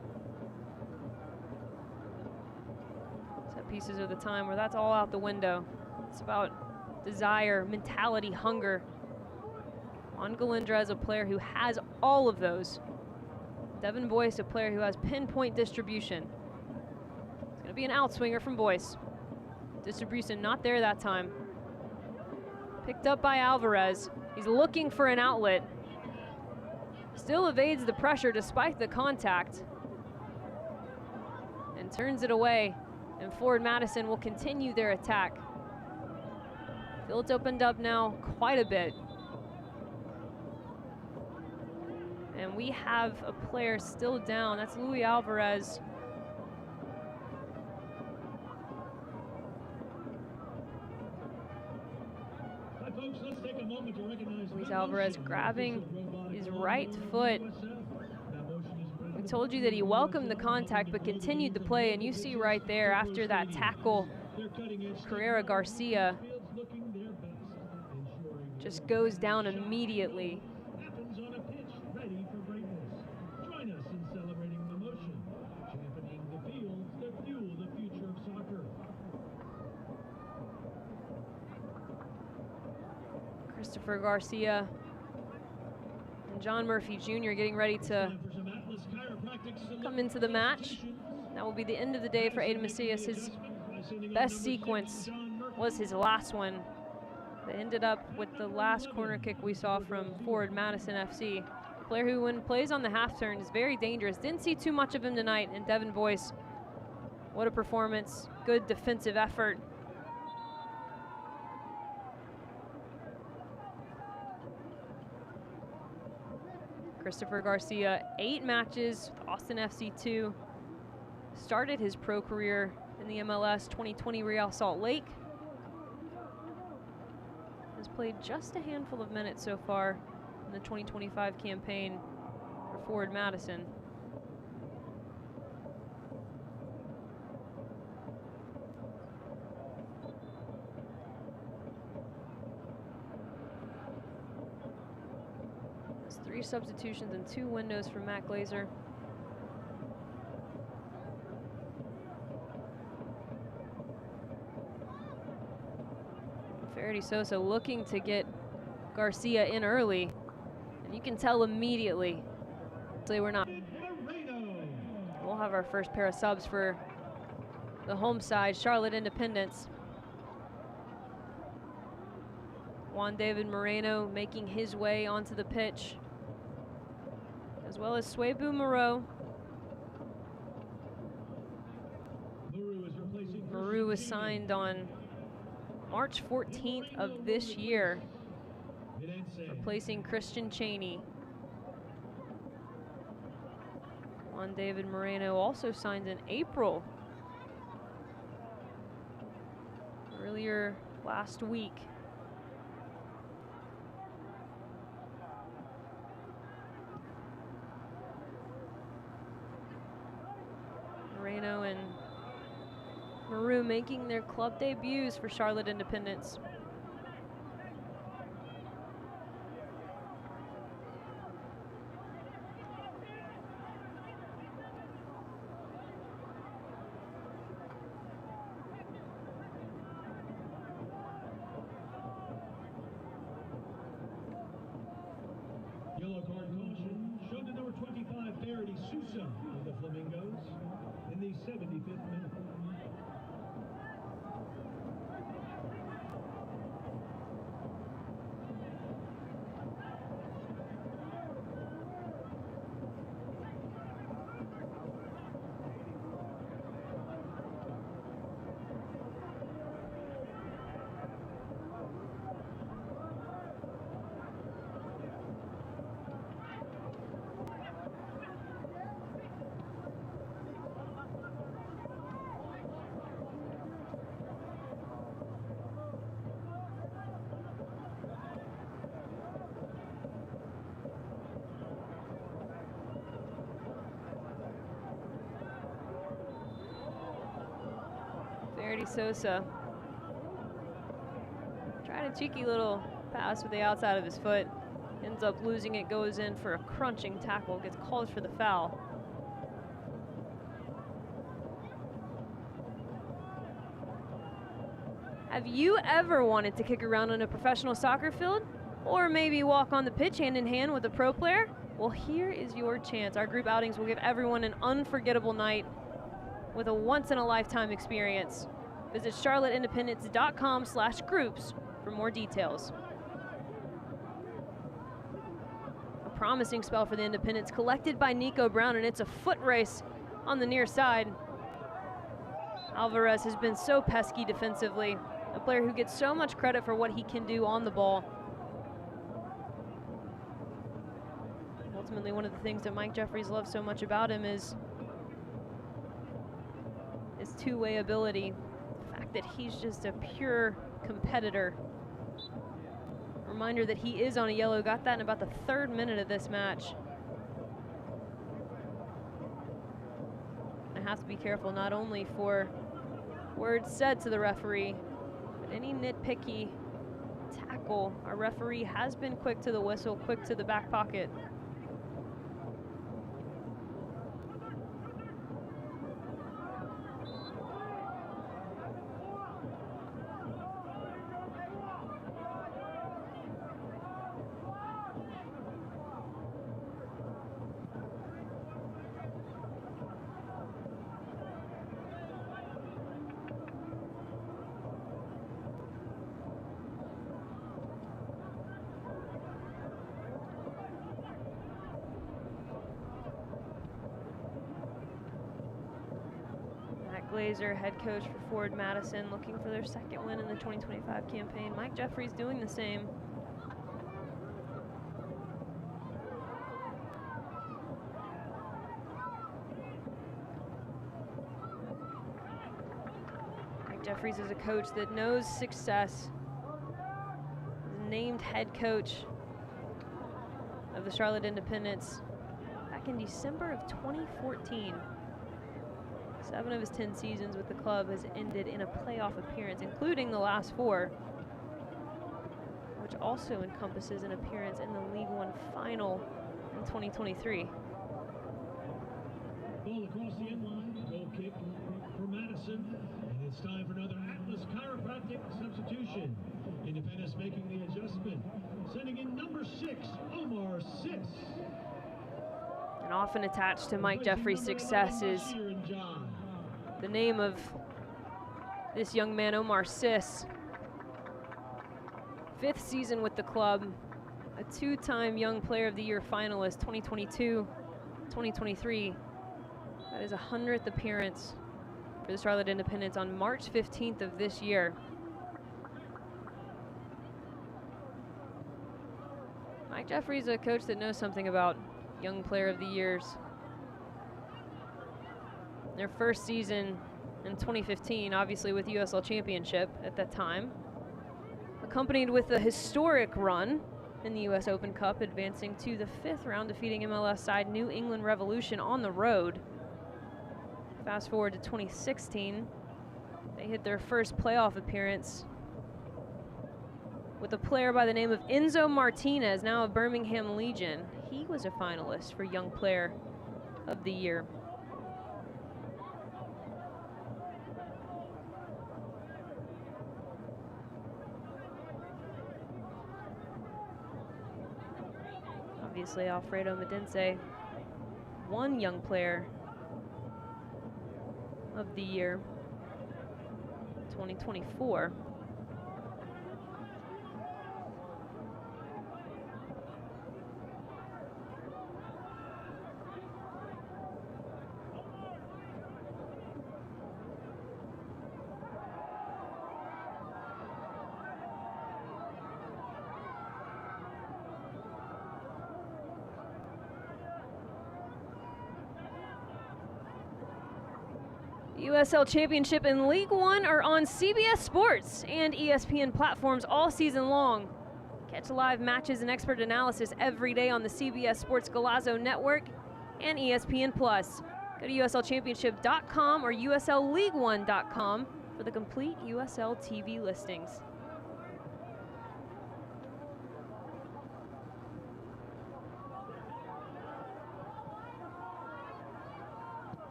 Set pieces are the time where that's all out the window. It's about desire, mentality, hunger. Juan Galindra is a player who has all of those. Devin Boyce, a player who has pinpoint distribution. It's going to be an outswinger from Boyce. Distribution not there that time. Picked up by Alvarez. He's looking for an outlet. Still evades the pressure despite the contact. And turns it away. And forward Madison will continue their attack. Field's opened up now quite a bit. And we have a player still down. That's Luis Alvarez. Hi, folks, let's take a moment to recognize Luis Alvarez grabbing his right foot. We told you that he welcomed the contact but continued the play, and you see right there after that tackle, Carrera Garcia just goes down immediately. Christopher Garcia and John Murphy Jr. getting ready to come into the match. That will be the end of the day for Aiden Macias. His best sequence was his last one. That ended up with the last corner kick we saw from forward Madison FC. A player who, when plays on the half turn, is very dangerous. Didn't see too much of him tonight. And Devin Boyce, what a performance. Good defensive effort. Christopher Garcia, 8 matches with Austin FC 2. Started his pro career in the MLS 2020 Real Salt Lake. Has played just a handful of minutes so far in the 2025 campaign for forward Madison. There's 3 substitutions and 2 windows for Matt Glazer. Garrity Sosa looking to get Garcia in early, and you can tell immediately we're not. We'll have our first pair of subs for the home side, Charlotte Independence. Juan David Moreno making his way onto the pitch, as well as Suebu Moreau. Maru was signed on March 14th of this year, replacing Christian Cheney. Juan David Moreno also signed in April, earlier last week. Moreno and Maru making their club debuts for Charlotte Independence. Yellow card caution shown to number 25, Faraday Sousa of the Flamingos in the 75th minute. Faraday Sosa tried a cheeky little pass with the outside of his foot, ends up losing it, goes in for a crunching tackle, gets called for the foul. Have you ever wanted to kick around on a professional soccer field? Or maybe walk on the pitch hand in hand with a pro player? Well, here is your chance. Our group outings will give everyone an unforgettable night with a once-in-a-lifetime experience. Visit charlotteindependence.com/groups for more details. A promising spell for the Independents, collected by Nico Brown, and it's a foot race on the near side. Alvarez has been so pesky defensively, a player who gets so much credit for what he can do on the ball. Ultimately, one of the things that Mike Jeffries loves so much about him is his two-way ability. The fact that he's just a pure competitor. Reminder that he is on a yellow, got that in about the 3rd minute of this match. I have to be careful not only for words said to the referee, but any nitpicky tackle. Our referee has been quick to the whistle, quick to the back pocket. Glazer, head coach for Ford Madison, looking for their 2nd win in the 2025 campaign. Mike Jeffries doing the same. Mike Jeffries is a coach that knows success. Named head coach of the Charlotte Independents back in December of 2014. 7 of his 10 seasons with the club has ended in a playoff appearance, including the last 4, which also encompasses an appearance in the League One final in 2023. Ball across the end line, goal kick for Madison, and it's time for another Atlas chiropractic substitution. Independence making the adjustment, sending in number 6, Omar Sis. And often attached to Mike Jeffries' success is the name of this young man, Omar Sis. 5th season with the club, a 2-time Young Player of the Year finalist, 2022, 2023. That is 100th appearance for the Charlotte Independents on March 15th of this year. Mike Jeffries, a coach that knows something about Young Player of the Years. Their first season in 2015, obviously with USL Championship at that time, accompanied with a historic run in the US Open Cup, advancing to the 5th round, defeating MLS side New England Revolution on the road. Fast forward to 2016, they hit their first playoff appearance with a player by the name of Enzo Martinez, now of Birmingham Legion. He was a finalist for Young Player of the Year. Obviously, Alfredo Medense won Young Player of the Year 2024. USL Championship and League One are on CBS Sports and ESPN platforms all season long. Catch live matches and expert analysis every day on the CBS Sports Golazo Network and ESPN Plus. Go to USLChampionship.com or USLLeague1.com for the complete USL TV listings.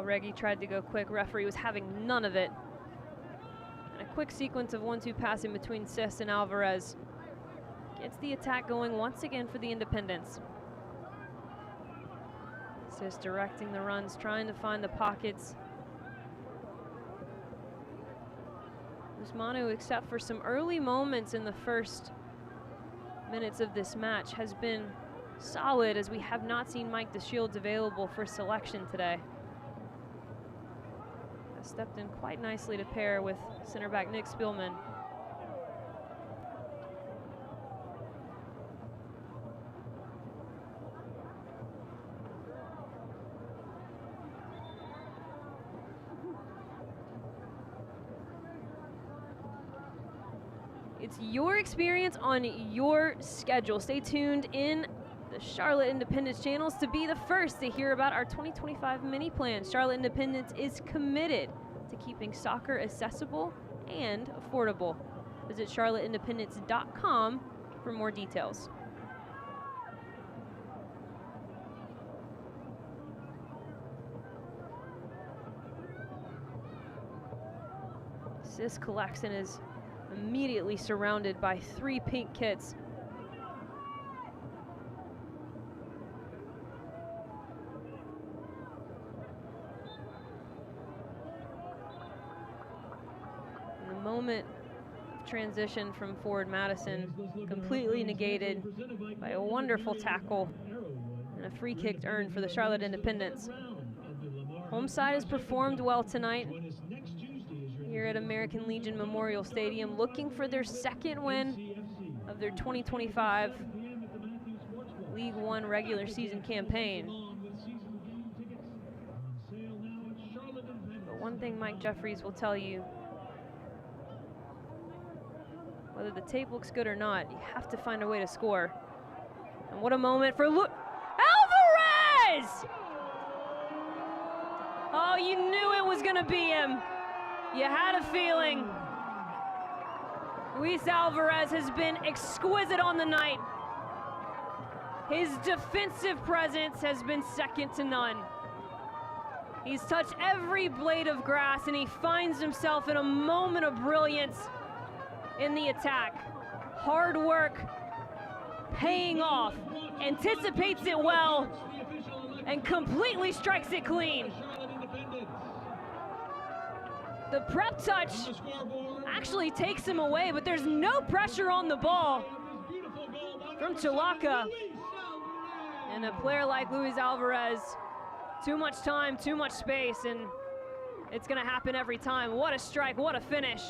Reggie tried to go quick. Referee was having none of it. And a quick sequence of 1-2 passing between Sis and Alvarez gets the attack going once again for the Independents. Sis directing the runs, trying to find the pockets. Usmanu, except for some early moments in the first minutes of this match, has been solid, as we have not seen Mike DeShields available for selection today. Stepped in quite nicely to pair with center back Nick Spielman. It's your experience on your schedule. Stay tuned in the Charlotte Independence channels to be the first to hear about our 2025 mini plan. Charlotte Independence is committed to keeping soccer accessible and affordable. Visit charlotteindependence.com for more details. Sis collects and is immediately surrounded by 3 pink kits. Moment of transition from forward Madison completely negated by a wonderful tackle and a free kick earned for the Charlotte Independents. Home side has performed well tonight here at American Legion Memorial Stadium, looking for their second win of their 2025 League One regular season campaign. But one thing Mike Jeffries will tell you, whether the tape looks good or not, you have to find a way to score. And what a moment for Alvarez! Oh, you knew it was gonna be him. You had a feeling. Luis Alvarez has been exquisite on the night. His defensive presence has been second to none. He's touched every blade of grass, and he finds himself in a moment of brilliance in the attack. Hard work paying off, anticipates it well, and completely strikes it clean. The prep touch actually takes him away, but there's no pressure on the ball from Chilaka. And a player like Luis Alvarez, too much time, too much space, and it's gonna happen every time. What a strike, what a finish.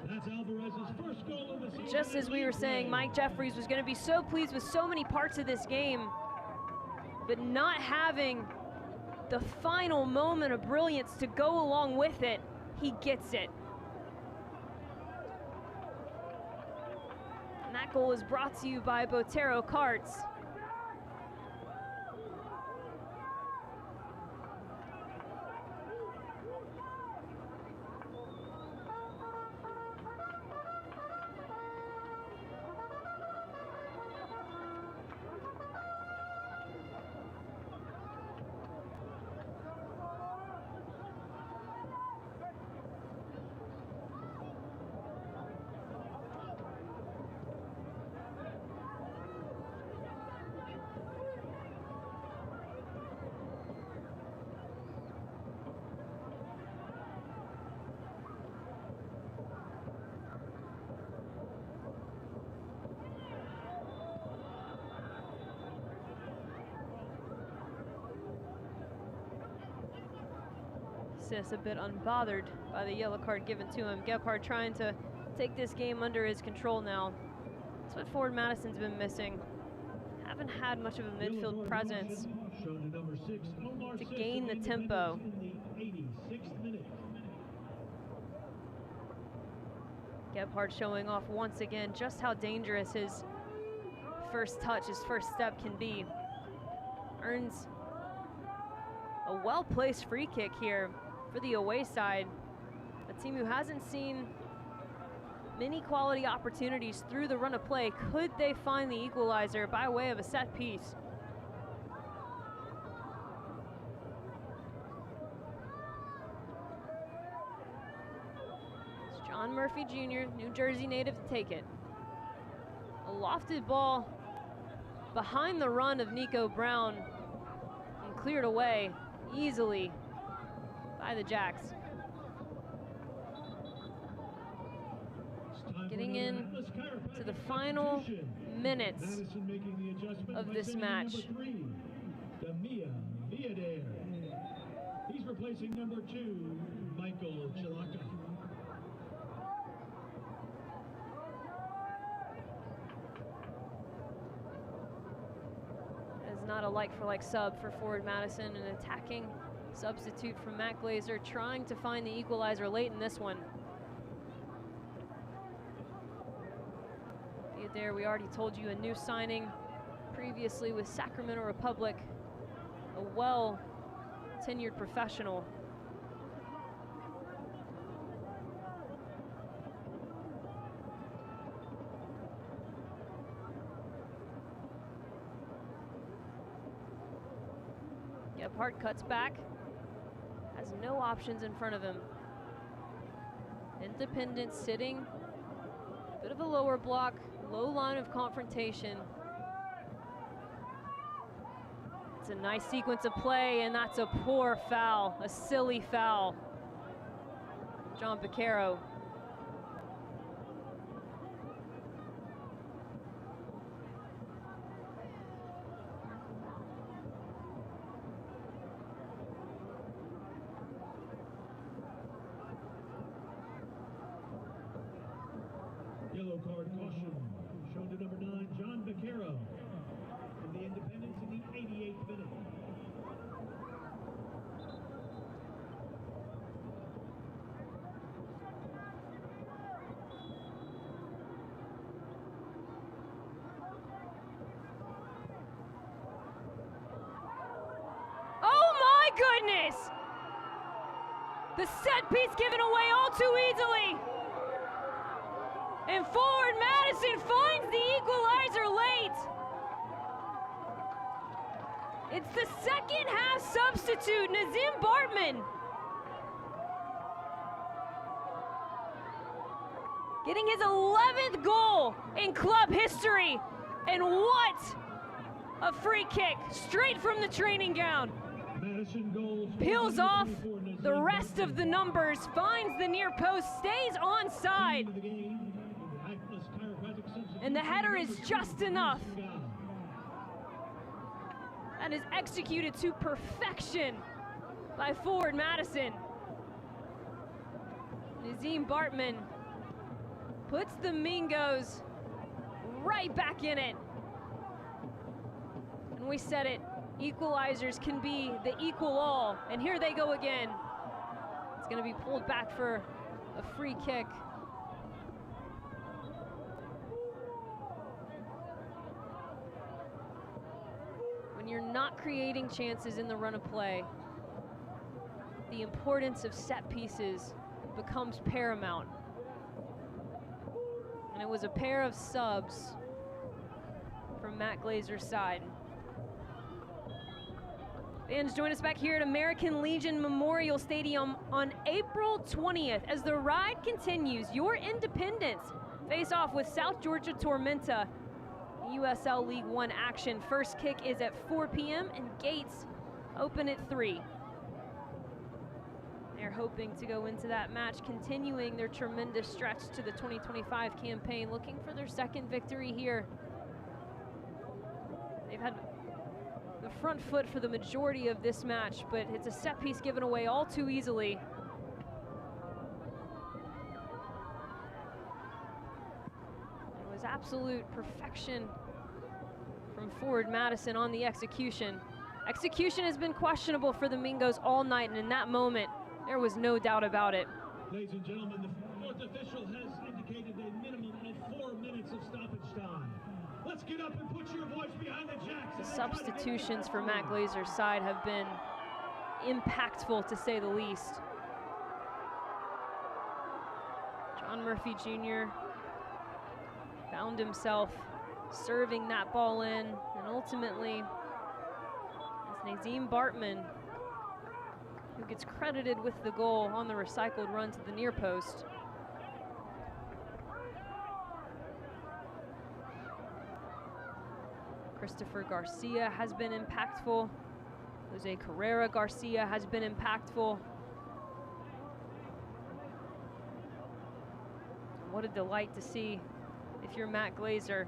That's Alvarez's first goal of the season. Just as we were saying, Mike Jeffries was gonna be so pleased with so many parts of this game, but not having the final moment of brilliance to go along with it, he gets it. And that goal is brought to you by Botero Carts. A bit unbothered by the yellow card given to him. Gebhardt trying to take this game under his control now. That's what forward Madison's been missing. Haven't had much of a midfield presence to gain the tempo. Gebhardt showing off once again just how dangerous his first touch, his first step can be. Earns a well-placed free kick here for the away side, a team who hasn't seen many quality opportunities through the run of play. Could they find the equalizer by way of a set piece? It's John Murphy Jr., New Jersey native, to take it. A lofted ball behind the run of Nico Brown and cleared away easily by the Jacks. Getting in to the final minutes of this match. He's replacing number 2, Michael Chilaka. It's not a like-for-like sub for forward Madison, an attacking substitute from Matt Glazer, trying to find the equalizer late in this one. There, we already told you, a new signing previously with Sacramento Republic, a well-tenured professional. Gebhardt cuts back, has no options in front of him. Independent sitting, bit of a lower block, low line of confrontation. It's a nice sequence of play, and that's a poor foul, a silly foul. John Piquero. Yellow card caution shown to number 9, John Vaquero, from the Independents in the 88th minute. Oh my goodness! The set piece given away all too easily. And forward Madison finds the equalizer late. It's the second half substitute, Nazim Bartman. Getting his 11th goal in club history. And what A free kick straight from the training ground. Madison goals. Peels off the rest of the numbers, finds the near post, stays onside. And the header is just enough. That is executed to perfection by forward Madison. Nazim Bartman puts the Mingos right back in it. And we said it, equalizers can be the equal all, and here they go again. It's gonna be pulled back for a free kick. When you're not creating chances in the run of play, the importance of set pieces becomes paramount. And it was a pair of subs from Matt Glazer's side. Fans, join us back here at American Legion Memorial Stadium on April 20th as the ride continues. Your Independence face off with South Georgia Tormenta. USL League One action. First kick is at 4 p.m. and gates open at 3. They're hoping to go into that match continuing their tremendous stretch to the 2025 campaign, looking for their second victory here. They've had the front foot for the majority of this match, but it's a set piece given away all too easily. It was absolute perfection from forward Madison on the execution. Execution has been questionable for the Mingos all night, and in that moment, there was no doubt about it. Ladies and gentlemen, the fourth official has indicated a minimum of 4 minutes of stoppage time. Let's get up and put your voice behind the jacks. The substitutions for Matt Glazer's side have been impactful, to say the least. John Murphy Jr. found himself serving that ball in, and ultimately, it's Nazim Bartman who gets credited with the goal on the recycled run to the near post. Christopher Garcia has been impactful. Jose Carrera Garcia has been impactful. What a delight to see if you're Matt Glazer.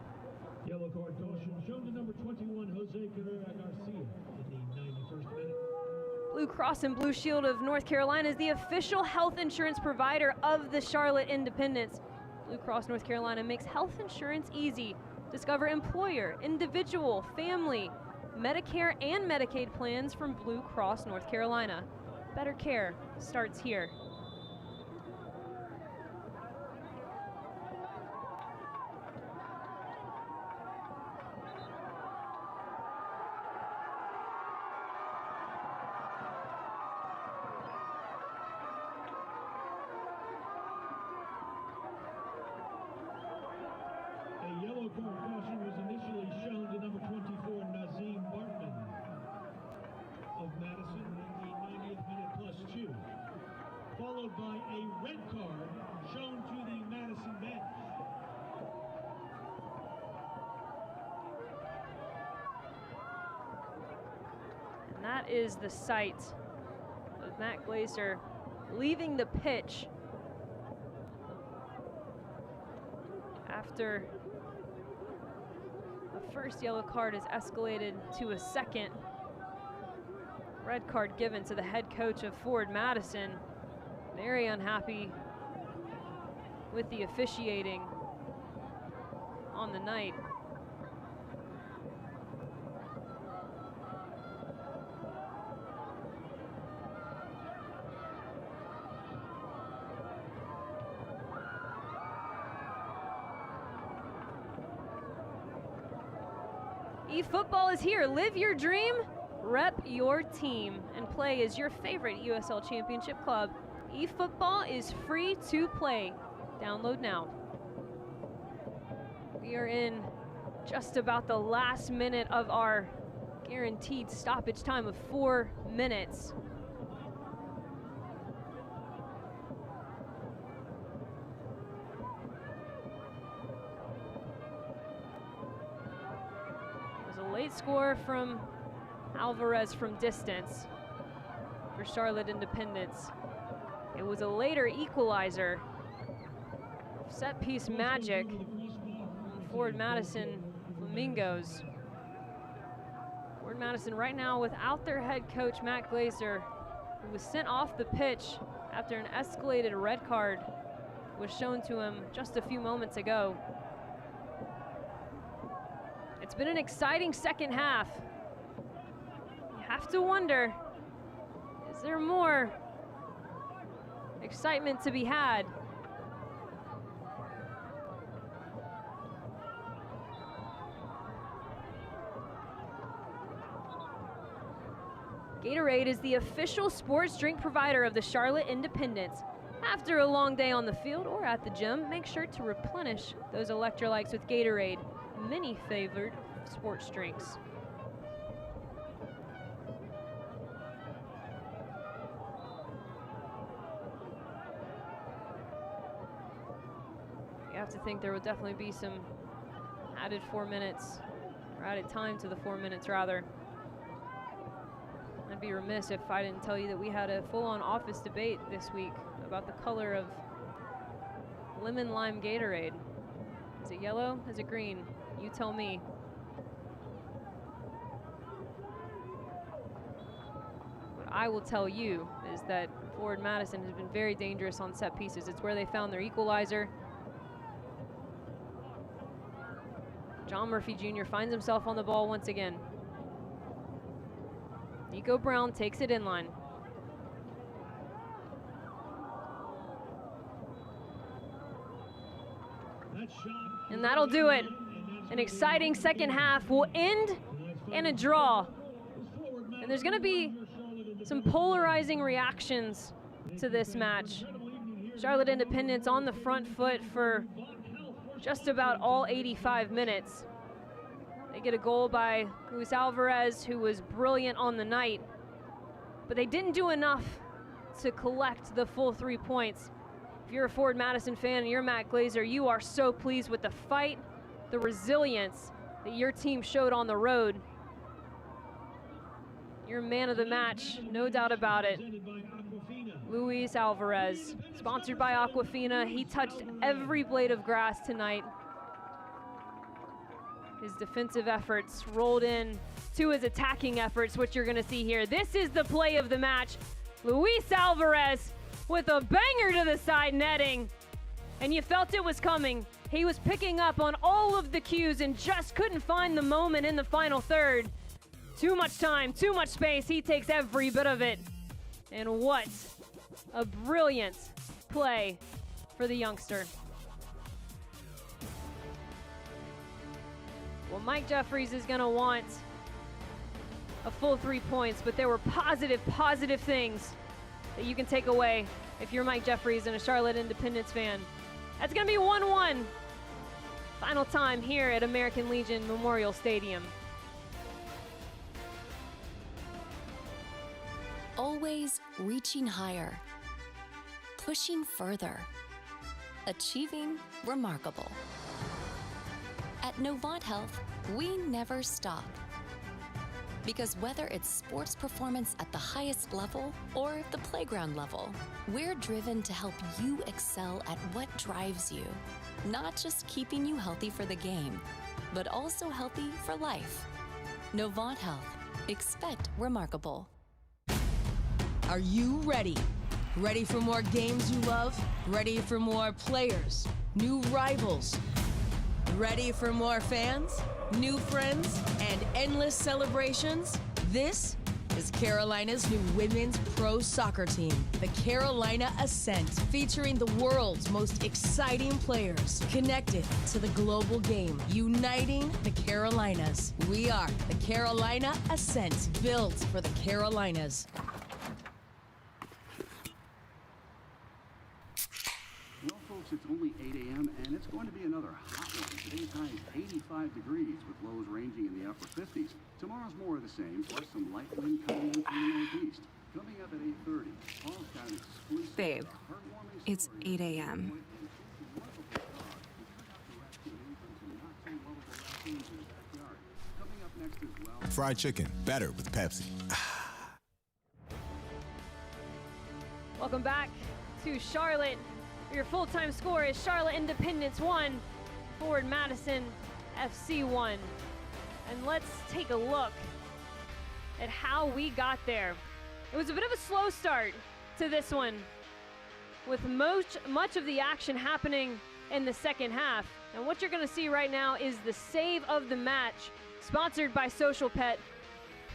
Yellow card caution shown to number 21, Jose Carrera Garcia in the 91st minute. Blue Cross and Blue Shield of North Carolina is the official health insurance provider of the Charlotte Independence. Blue Cross North Carolina makes health insurance easy. Discover employer, individual, family, Medicare, and Medicaid plans from Blue Cross North Carolina. Better care starts here. Caution was initially shown to number 24, Nazim Bartman of Madison in the 90th minute +2, followed by a red card shown to the Madison bench. And that is the sight of Matt Glazer leaving the pitch after first yellow card is escalated to a second. Red card given to the head coach of Forward Madison. Very unhappy with the officiating on the night. eFootball is here. Live your dream, rep your team, and play as your favorite USL Championship club. eFootball is free to play. Download now. We are in just about the last minute of our guaranteed stoppage time of 4 minutes. Late score from Alvarez from distance for Charlotte Independence. It was a later equalizer. Set piece magic from Forward Madison Flamingos. Forward Madison right now without their head coach, Matt Glazer, who was sent off the pitch after an escalated red card was shown to him just a few moments ago. It's been an exciting second half. You have to wonder, is there more excitement to be had? Gatorade is the official sports drink provider of the Charlotte Independents. After a long day on the field or at the gym, make sure to replenish those electrolytes with Gatorade, many favored sports drinks. You have to think there will definitely be some added 4 minutes, or added time to the 4 minutes rather. I'd be remiss if I didn't tell you that we had a full-on office debate this week about the color of lemon lime Gatorade. Is it yellow? Is it green? You tell me. What I will tell you is that Forward Madison has been very dangerous on set pieces. It's where they found their equalizer. John Murphy Jr. finds himself on the ball once again. Nico Brown takes it in line. And that'll do it. An exciting second half will end in a draw. And there's going to be some polarizing reactions to this match. Charlotte Independence on the front foot for just about all 85 minutes. They get a goal by Luis Alvarez, who was brilliant on the night, but they didn't do enough to collect the full 3 points. If you're a Forward Madison fan and you're Matt Glazer, you are so pleased with the fight, the resilience that your team showed on the road. You're man of the match, no doubt about it. Luis Alvarez, sponsored by Aquafina. He touched every blade of grass tonight. His defensive efforts rolled in to his attacking efforts, which you're gonna see here. This is the play of the match. Luis Alvarez with a banger to the side netting. And you felt it was coming. He was picking up on all of the cues and just couldn't find the moment in the final third. Too much time, too much space. He takes every bit of it. And what a brilliant play for the youngster. Well, Mike Jeffries is gonna want a full 3 points, but there were positive things that you can take away if you're Mike Jeffries and a Charlotte Independence fan. That's gonna be 1-1. Final time here at American Legion Memorial Stadium. Always reaching higher, pushing further, achieving remarkable. At Novant Health, we never stop. Because whether it's sports performance at the highest level or the playground level, we're driven to help you excel at what drives you. Not just keeping you healthy for the game, but also healthy for life. Novant Health. Expect remarkable. Are you ready? Ready for more games you love? Ready for more players? New rivals? Ready for more fans? New friends? And endless celebrations? This is Carolina's new women's pro soccer team, the Carolina Ascent, featuring the world's most exciting players, connected to the global game, uniting the Carolinas. We are the Carolina Ascent, built for the Carolinas. Well, folks, it's only 8 a.m. and it's going to be another hot one. Today's high is 85 degrees with lows ranging in the upper 50s. Tomorrow's more of the same, plus some light wind coming in from the northeast. Coming up at 8:30, Paul's got an exclusive, Babe, heartwarming it's story 8 a.m. Fried chicken, better with Pepsi. Welcome back to Charlotte. Your full-time score is Charlotte Independence 1, Forward Madison FC 1. And let's take a look at how we got there. It was a bit of a slow start to this one, with much of the action happening in the second half. And what you're going to see right now is the save of the match, sponsored by Social Pet.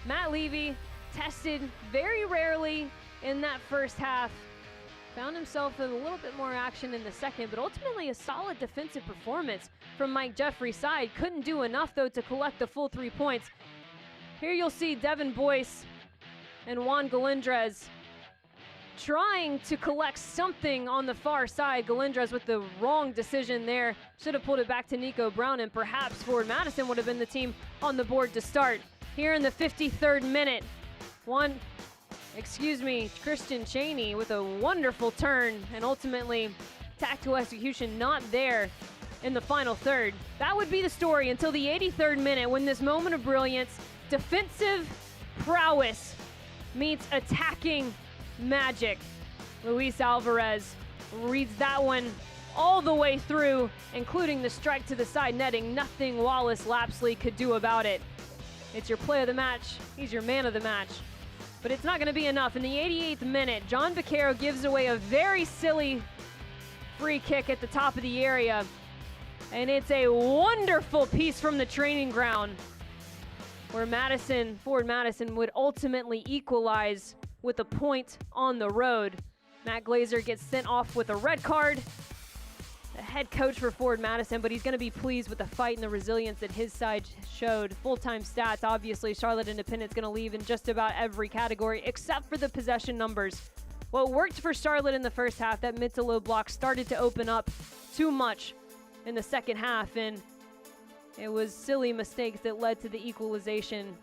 Matt Levy tested very rarely in that first half, found himself in a little bit more action in the second, but ultimately a solid defensive performance from Mike Jeffrey's side. Couldn't do enough, though, to collect the full 3 points. Here you'll see Devin Boyce and Juan Galindrez trying to collect something on the far side. Galindrez with the wrong decision there. Should have pulled it back to Nico Brown, and perhaps Forward Madison would have been the team on the board to start. Here in the 53rd minute, Christian Cheney with a wonderful turn, and ultimately tactical execution not there in the final third. That would be the story until the 83rd minute, when this moment of brilliance, defensive prowess meets attacking magic. Luis Alvarez reads that one all the way through, including the strike to the side netting. Nothing Wallace Lapsley could do about it. It's your play of the match. He's your man of the match. But it's not going to be enough. In the 88th minute, John Vaquero gives away a very silly free kick at the top of the area. And it's a wonderful piece from the training ground, where Forward Madison would ultimately equalize with a point on the road. Matt Glazer gets sent off with a red card. The head coach for Forward Madison, but he's going to be pleased with the fight and the resilience that his side showed. Full-time stats, obviously, Charlotte Independent's going to leave in just about every category except for the possession numbers. What worked for Charlotte in the first half, that mid to low block, started to open up too much in the second half, and it was silly mistakes that led to the equalization,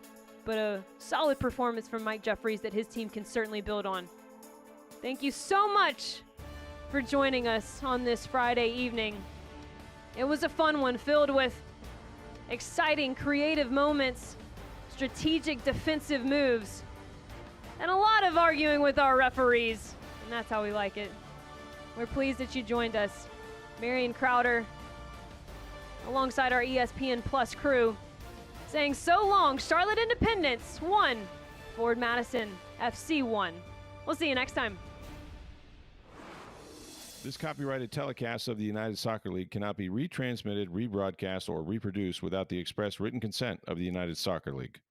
but a solid performance from Mike Jeffries that his team can certainly build on. Thank you so much for joining us on this Friday evening. It was a fun one, filled with exciting, creative moments, strategic defensive moves, and a lot of arguing with our referees, and that's how we like it. We're pleased that you joined us. Marion Crowder, alongside our ESPN Plus crew, saying so long, Charlotte Independence 1, Forward Madison FC 1. We'll see you next time. This copyrighted telecast of the United Soccer League cannot be retransmitted, rebroadcast, or reproduced without the express written consent of the United Soccer League.